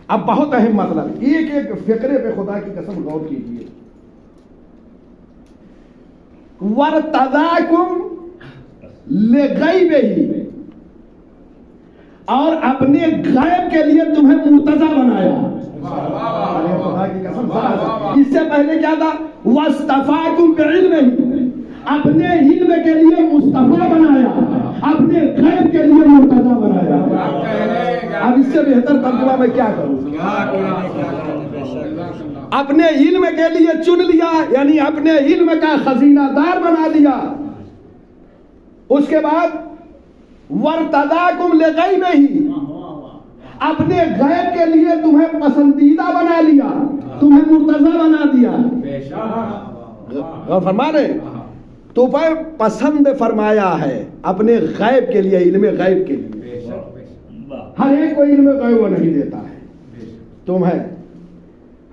اب بہت اہم مطلب، ایک ایک فقرے پہ خدا کی قسم غور کیجیے۔ وَارْتَضَاكُمْ لِغَيْبِهِ، اور اپنے غیب کے لیے تمہیں مرتضی بنایا۔ خدا کی قسم، اس سے پہلے کیا تھا؟ وَاسْتَفَاكُمْ بِعِلْمِهِ، اپنے علم کے لیے مصطفیٰ بنایا، اپنے غیب کے لیے مرتضی بنایا۔ اب اس سے بہتر ترجمہ میں کیا کروں؟ اپنے علم کے لیے چن لیا، یعنی اپنے علم کا خزینہ دار بنا دیا۔ اس کے بعد وَارْتَضَاكُمْ لِغَيْبِهِ، اپنے غیب کے لیے تمہیں پسندیدہ بنا لیا، تمہیں مرتضی بنا دیا۔ غور فرما رہے، تو پر پسند فرمایا ہے اپنے غیب کے لیے، علم غیب کے لیے۔ ہر ایک کو علم غیب وہ نہیں دیتا ہے، تمہیں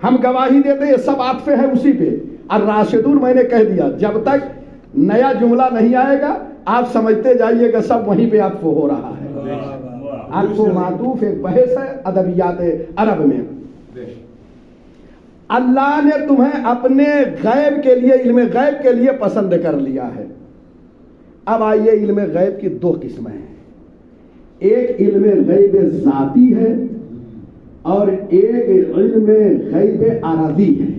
ہم گواہی دیتے، یہ سب عاطفے ہیں اسی پہ۔ الراشدون میں نے کہہ دیا، جب تک نیا جملہ نہیں آئے گا آپ سمجھتے جائیے گا سب وہیں پہ عطف ہو رہا ہے۔ عطف و معطوف ایک بحث ہے ادبیات عرب میں۔ اللہ نے تمہیں اپنے غیب کے لیے، علم غیب کے لیے پسند کر لیا ہے۔ اب آئیے، علم غیب کی دو قسمیں ہیں، ایک علم غیب ذاتی ہے اور ایک علم غیب عرضی ہے۔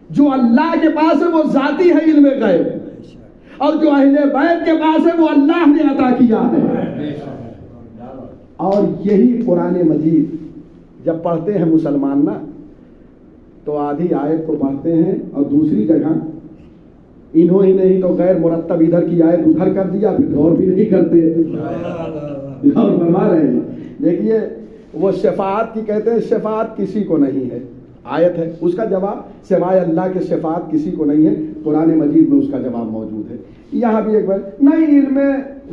جو اللہ کے پاس ہے وہ ذاتی ہے علم غیب، اور جو اہل بیت کے پاس ہے وہ اللہ نے عطا کیا ہے۔ اور یہی قرآن مجید جب پڑھتے ہیں مسلمان نا، تو آدھی آیت کو پڑھتے ہیں اور دوسری جگہ انہوں ہی نہیں تو غیر مرتب ادھر کی آیت ادھر کر دیا، پھر غور بھی نہیں کرتے۔ غور فرما رہے ہیں، دیکھیے وہ شفاعت کی کہتے ہیں، شفاعت کسی کو نہیں ہے، آیت ہے، اس کا جواب سوائے اللہ کے شفاعت کسی کو نہیں ہے، قرآن مجید میں اس کا جواب موجود ہے۔ یہاں بھی ایک بار نہیں، علم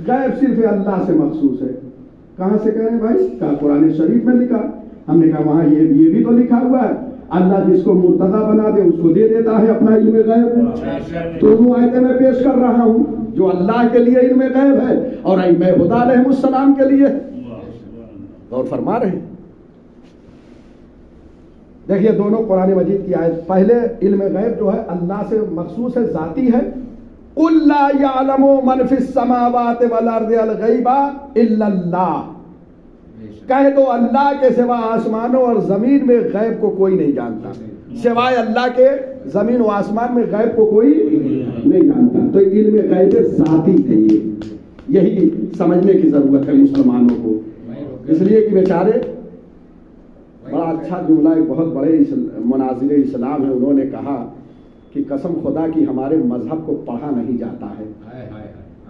غیب صرف اللہ سے مخصوص ہے۔ کہاں سے کہیں بھائی؟ کہا قرآن شریف میں لکھا۔ ہم نے کہا وہاں یہ بھی تو لکھا ہوا ہے، اللہ جس کو مرتضی بنا دے اس کو دے دیتا ہے اپنا علم غیب۔ تو وہ آیتیں میں پیش کر رہا ہوں جو اللہ کے لیے علم غیب ہے اور ائمہ ہدی علیہ السلام کے لیے۔ اور فرما رہے ہیں، دیکھیے دونوں قرآن مجید کی آیت، پہلے علم غیب جو ہے اللہ سے مخصوص ہے، ذاتی ہے۔ قُلْ لَا يَعْلَمُ مَنْ فِي السَّمَاوَاتِ وَالْأَرْضِ الْغَيْبَ إِلَّا اللَّهُ، کہہ دو اللہ کے سوا آسمانوں اور زمین میں غیب کو کوئی نہیں جانتا، سوائے اللہ کے زمین و آسمان میں غیب کو کوئی نہیں جانتا۔ تو علم غیب ذاتی ہے، یہی سمجھنے کی ضرورت ہے مسلمانوں کو، اس لیے کہ بیچارے، بڑا اچھا جملہ ایک بہت بڑے مناظر اسلام ہے، انہوں نے کہا کہ قسم خدا کی ہمارے مذہب کو پڑھا نہیں جاتا ہے،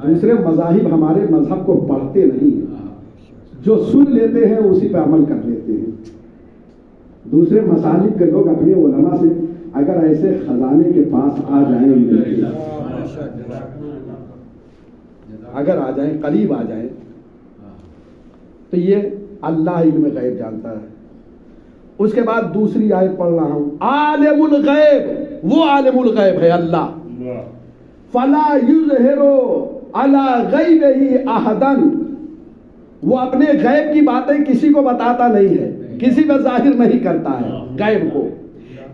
دوسرے مذاہب ہمارے مذہب کو پڑھتے نہیں ہیں، جو سن لیتے ہیں اسی پہ عمل کر لیتے ہیں۔ دوسرے مسالک کے لوگ اپنے علماء سے اگر ایسے خزانے کے پاس آ جائیں، اگر آ جائیں، قریب آ جائیں، تو یہ اللہ علم غیب جانتا ہے۔ اس کے بعد دوسری آیت پڑھ رہا ہوں، عالم الغیب، وہ عالم الغیب ہے اللہ، فلا یظہر علی غیبہ احدا، وہ اپنے غیب کی باتیں کسی کو بتاتا نہیں ہے، کسی پہ ظاہر نہیں کرتا ہے غیب کو،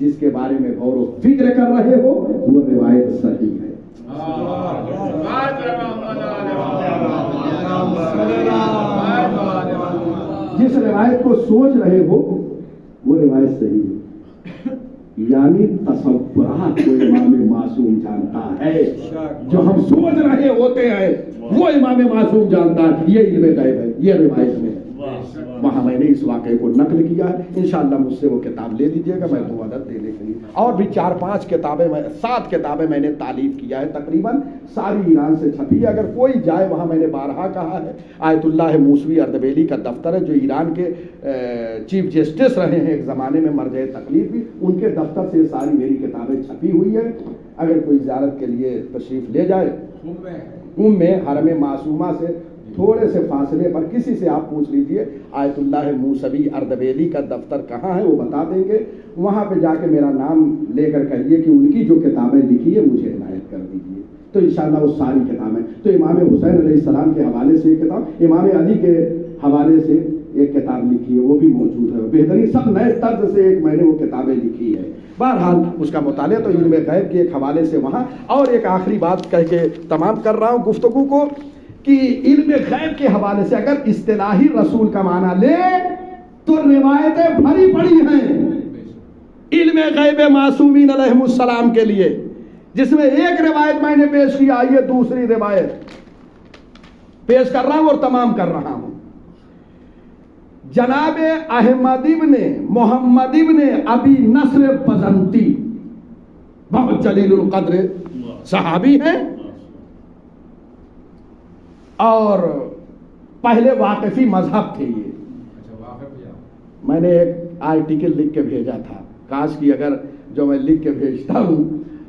جس کے بارے میں غور و فکر کر رہے ہو وہ روایت صحیح ہے. جس روایت کو سوچ رہے ہو وہ روایت صحیح ہے. یعنی تصورات کو امام معصوم جانتا ہے. جو ہم سوچ رہے ہوتے ہیں وہ امام معصوم جانتا ہے. یہ علم غیب ہے, یہ روایت میں ہے. وہاں میں نے اس واقعے کو نقل کیا ہے. انشاءاللہ مجھ سے وہ کتاب لے لیجئے گا, میں تو عدد دینے کے لیے. اور بھی 4-5 کتابیں 7 کتابیں میں نے تالیف کیا ہے, تقریباً ساری ایران سے چھپی ہے. اگر کوئی جائے وہاں, میں نے بارہا کہا ہے, آیت اللہ موسوی اردبیلی کا دفتر ہے جو ایران کے چیف جسٹس رہے ہیں ایک زمانے میں, مرجع تکلیف بھی, ان کے دفتر سے ساری میری کتابیں چھپی ہوئی ہے. اگر کوئی زیارت کے لیے تشریف لے جائے, میں حرم معصومہ سے تھوڑے سے فاصلے پر کسی سے آپ پوچھ لیجئے آیت اللہ موسوی اردبیلی کا دفتر کہاں ہے, وہ بتا دیں گے. وہاں پہ جا کے میرا نام لے کر کہیے کہ ان کی جو کتابیں لکھی ہے مجھے عنایت کر دیجیے, تو انشاءاللہ وہ ساری کتابیں. تو امام حسین علیہ السلام کے حوالے سے ایک کتاب, امام علی کے حوالے سے ایک کتاب لکھی ہے, وہ بھی موجود ہے. بہترین سب نئے طرز سے ایک میں نے وہ کتابیں لکھی ہے. بہرحال اس کا مطالعہ تو علم غیب کے ایک حوالے سے وہاں. اور ایک آخری بات کہہ کے تمام کر رہا ہوں گفتگو کو, کہ علم غیب کے حوالے سے اگر اصطلاحی رسول کا معنی لے تو روایتیں بھری پڑی ہیں علم غیب معصومین علیہم السلام کے لیے, جس میں ایک روایت میں نے پیش کی. آئیے دوسری روایت پیش کر رہا ہوں اور تمام کر رہا ہوں. جناب احمد ابن محمد ابن ابی نصر بزنتی بہت جلیل القدر صحابی ہیں, اور پہلے واقفی مذہب تھے. یہ میں نے ایک آرٹیکل لکھ کے بھیجا تھا, کاش کی اگر جو میں لکھ کے بھیجتا ہوں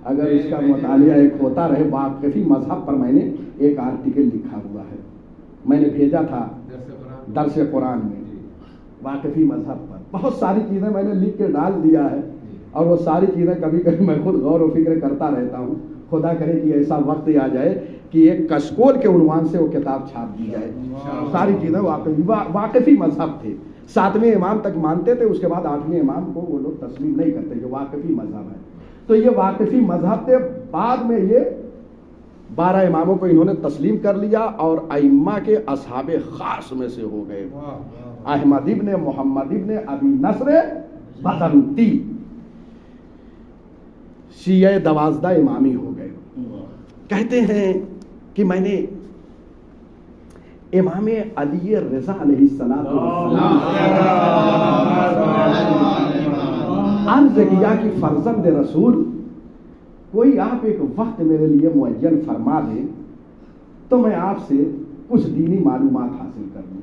اگر اس کا مطالعہ ایک ہوتا رہے. واقفی مذہب پر میں نے ایک آرٹیکل لکھا ہوا ہے, میں نے بھیجا تھا درس قرآن میں. واقفی مذہب پر بہت ساری چیزیں میں نے لکھ کے ڈال دیا ہے, اور وہ ساری چیزیں کبھی کبھی میں خود غور و فکر کرتا رہتا ہوں. خدا کرے کہ ایسا وقت آ جائے کہ ایک کشکول کے عنوان سے وہ کتاب چھاپ دی جائے. ساری چیزیں واقفی مذہب تھے. 7ویں امام تک مانتے تھے, اس کے بعد 8ویں امام کو وہ لوگ تسلیم نہیں کرتے, جو واقفی مذہب ہے. تو یہ واقفی مذہب تھے. بعد میں یہ 12 اماموں کو انہوں نے تسلیم کر لیا اور ائمہ کے اصحاب خاص میں سے ہو گئے. احمد ابن محمد ابن ابی نصر بزنتی شیعہ 12 امامی ہو گئے. کہتے ہیں کہ میں نے امام علی رضا علیہ السلام عرض کیا کہ فرزند رسول کوئی آپ ایک وقت میرے لیے معین فرما دیں تو میں آپ سے کچھ دینی معلومات حاصل کر لوں.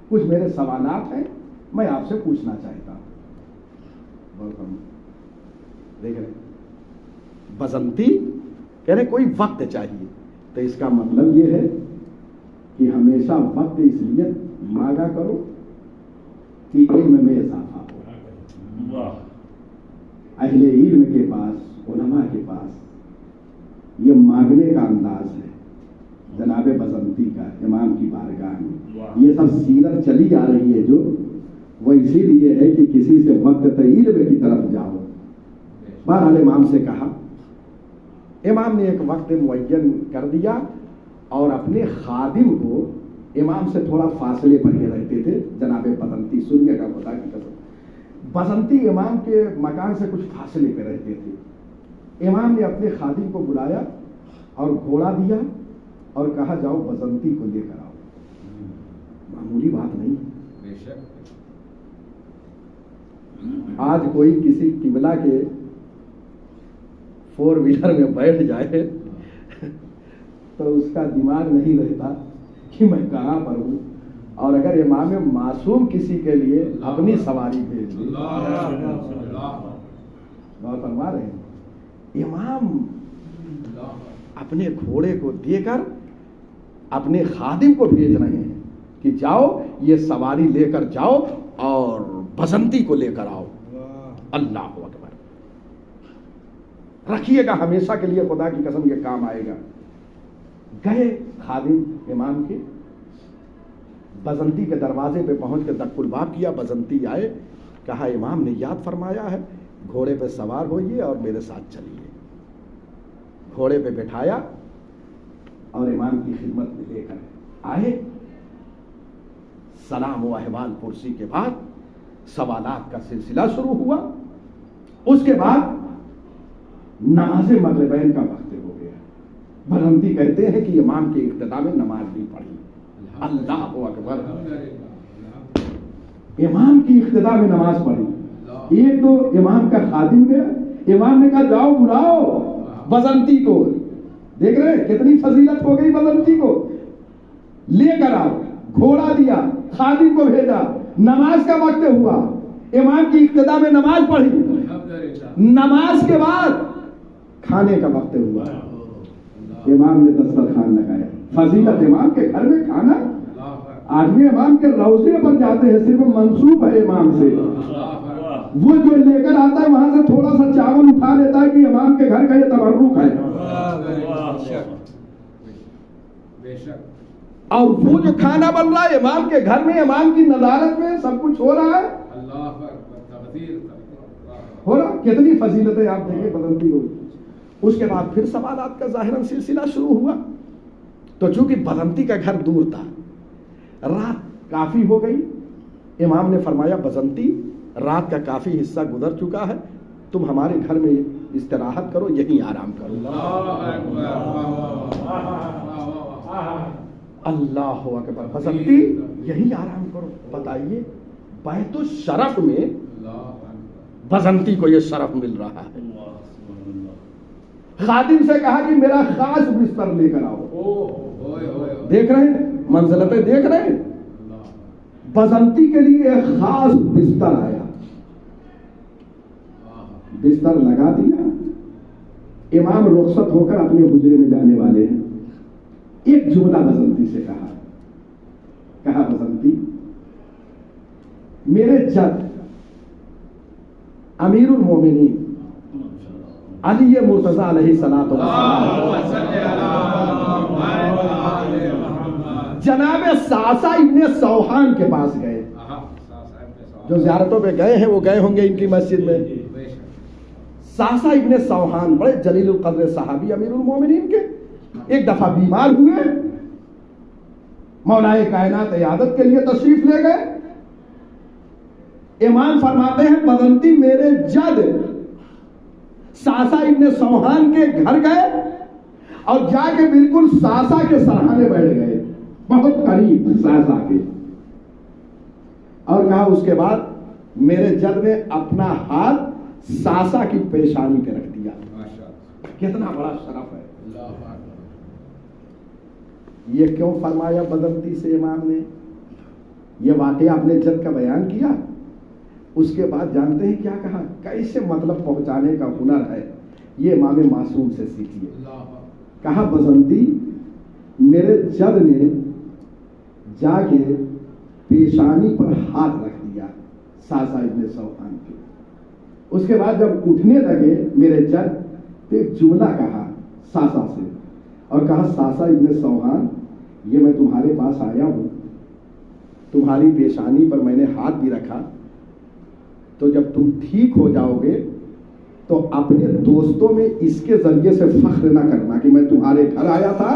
کچھ میرے سوالات ہیں, میں آپ سے پوچھنا چاہتا ہوں. دیکھ رہے بزنتی کہہ رہے کوئی وقت چاہیے, تو اس کا مطلب یہ ہے کہ ہمیشہ وقت اس لیے مانگا کرو کہ علم میں اضافہ ہو. اہل علم کے پاس, علماء کے پاس یہ مانگنے کا انداز ہے. جناب بزنتی کا امام کی بارگاہ میں یہ سب سیرت چلی آ رہی ہے, جو وہ اسی لیے ہے کہ کسی سے وقت علم کی طرف جاؤ. بہرحال امام سے کہا, امام نے ایک وقت معین کر دیا اور اپنے خادم کو, امام سے تھوڑا فاصلے پر ہی رہتے تھے جناب بزنتی. سنیے گا خدا کی قسم, بزنتی امام کے مکان سے کچھ فاصلے پہ رہتے تھے. امام نے اپنے خادم کو بلایا اور گھوڑا دیا اور کہا جاؤ بزنتی کو لے کر آؤ. معمولی بات نہیں. آج کوئی کسی قبلہ کے 4 ویلر میں بیٹھ جائے تو اس کا دماغ نہیں رہتا کہ میں کہاں پر ہوں. اور اگر امام معصوم کسی کے لیے اپنی سواری بھیج دے, غور فرما رہے ہیں, امام اپنے گھوڑے کو دے کر اپنے خادم کو بھیج رہے ہیں کہ جاؤ یہ سواری لے کر جاؤ اور بزنتی کو لے کر آؤ. اللہ اکبر. رکھیے گا ہمیشہ کے لیے, خدا کی قسم یہ کام آئے گا. گئے خادم امام کے, بزنتی کے دروازے پہ پہنچ کے دق الباب کیا. بزنتی آئے, کہا امام نے یاد فرمایا ہے گھوڑے پہ سوار ہوئیے اور میرے ساتھ چلیے. گھوڑے پہ بٹھایا اور امام کی خدمت میں لے کر آئے. سلام و احوال پرسی کے بعد سوالات کا سلسلہ شروع ہوا. اس کے بعد نماز مغربین کا وقت ہو گیا. بلندی کہتے ہیں کہ امام کے اقتدا میں نماز بھی پڑھی. اللہ اکبر. امام کی اقتدا میں نماز پڑھی. ایک تو امام کا خادم گیا. امام نے کہا جاؤ بلاؤ بزنتی کو. دیکھ رہے کتنی فضیلت ہو گئی بزنتی کو. لے کر آؤ. گھوڑا دیا, خادم کو بھیجا. نماز کا وقت ہوا, امام کی اقتدا میں نماز پڑھی. نماز کے بعد کھانے کا وقت ہوا. امام نے دسترخوان لگایا. فضیلت امام کے گھر میں کھانا. آدمی امام کے روضے پر جاتے ہیں, صرف منسوب ہے امام سے. وہ جو لے کر آتا ہے وہاں سے تھوڑا سا چاول اٹھا لیتا ہے کہ امام کے گھر کا یہ تبرک ہے. اور وہ جو کھانا بن رہا ہے امام کے گھر میں, امام کی نظارت میں سب کچھ ہو رہا ہے. ہو رہا. کتنی فضیلتیں آپ دیکھیں بدلتی ہوئی. اس کے بعد پھر سوالات کا ظاہراً سلسلہ شروع ہوا. تو چونکہ بزنتی کا گھر دور تھا, رات کافی ہو گئی. امام نے فرمایا بزنتی رات کا کافی حصہ گزر چکا ہے, تم ہمارے گھر میں استراحت کرو, یہیں آرام کرو. اللہ اکبر. بزنتی یہی آرام کرو. بتائیے بیت الشرف میں بزنتی کو یہ شرف مل رہا ہے. خادم سے کہا کہ میرا خاص بستر لے کر آؤ. دیکھ رہے ہیں منزلتیں, دیکھ رہے ہیں. بزنتی کے لیے ایک خاص بستر آیا. بستر لگا دیا. امام رخصت ہو کر اپنے حجرے میں جانے والے ہیں. ایک جملہ بزنتی سے کہا بزنتی میرے جد امیر المومنین علی مرتضی علیہ الصلوۃ جناب ساسا ابن سوحان کے پاس گئے. جو زیارتوں پہ گئے ہیں وہ گئے ہوں گے ان کی مسجد میں. ساسا ابن سوحان بڑے جلیل القدر صحابی امیر المومنین کے, ایک دفعہ بیمار ہوئے. مولائے کائنات عیادت کے لیے تشریف لے گئے. امام فرماتے ہیں بزنتی میرے جد ساسا ابن سوحان کے گھر گئے اور جا کے بالکل ساسا کے سرہانے بیٹھ گئے, بہت قریب ساسا کے. اور کہا اس کے بعد میرے جد نے اپنا ہاتھ ساسا کی پیشانی پہ رکھ دیا. کتنا بڑا شرف ہے. یہ کیوں فرمایا بزنتی سے امام نے؟ یہ واقعہ اپنے جد کا بیان کیا. اس کے بعد جانتے ہیں کیا کہا؟ کیسے مطلب پہنچانے کا ہنر ہے, یہ امام معصوم سے سیکھیے. کہا بزنتی میرے جد نے جا کے پیشانی پر ہاتھ رکھ دیا ساسا ابن سوحان کے. اس کے بعد جب اٹھنے لگے میرے جد ایک جملہ کہا ساسا سے اور کہا ساسا ابن سوحان یہ میں تمہارے پاس آیا ہوں, تمہاری پیشانی پر میں نے ہاتھ بھی رکھا, تو جب تم ٹھیک ہو جاؤ گے تو اپنے دوستوں میں اس کے ذریعے سے فخر نہ کرنا کہ میں تمہارے گھر آیا تھا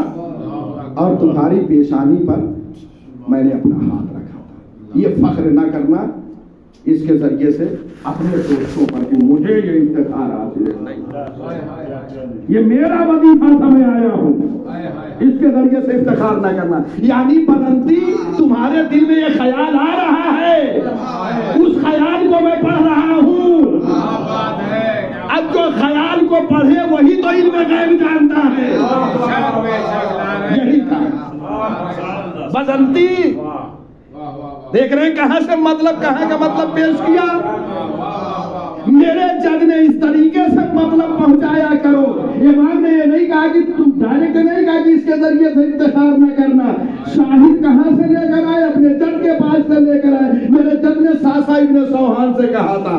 اور تمہاری پیشانی پر میں نے اپنا ہاتھ رکھا تھا. یہ فخر نہ کرنا اس کے ذریعے سے اپنے دوستوں پر کہ مجھے یہ افتخار حاصل ہے, یہ میرا وظیفہ تھا, میں آیا ہوں, اس کے ذریعے سے افتخار نہ کرنا. یعنی بزنتی تمہارے دل میں یہ خیال آ رہا ہے, اس خیال کو میں پڑھ رہا ہوں. اب جو خیال کو پڑھے وہی تو علم غیب جانتا ہے. یہی تھا بزنتی. دیکھ رہے ہیں کہاں سے مطلب, کہاں کا مطلب پیش کیا. میرے جد نے اس طریقے سے مطلب پہنچایا کرو. امام نے یہ نہیں کہا کہ تم ڈائریکٹ نہیں کہا کہ اس کے ذریعے سے افتخار نہ کرنا. شاہد کہاں سے لے کر آئے؟ اپنے جد کے پاس سے لے کر آئے. میرے جد نے ساسا ابن سوحان سے کہا تھا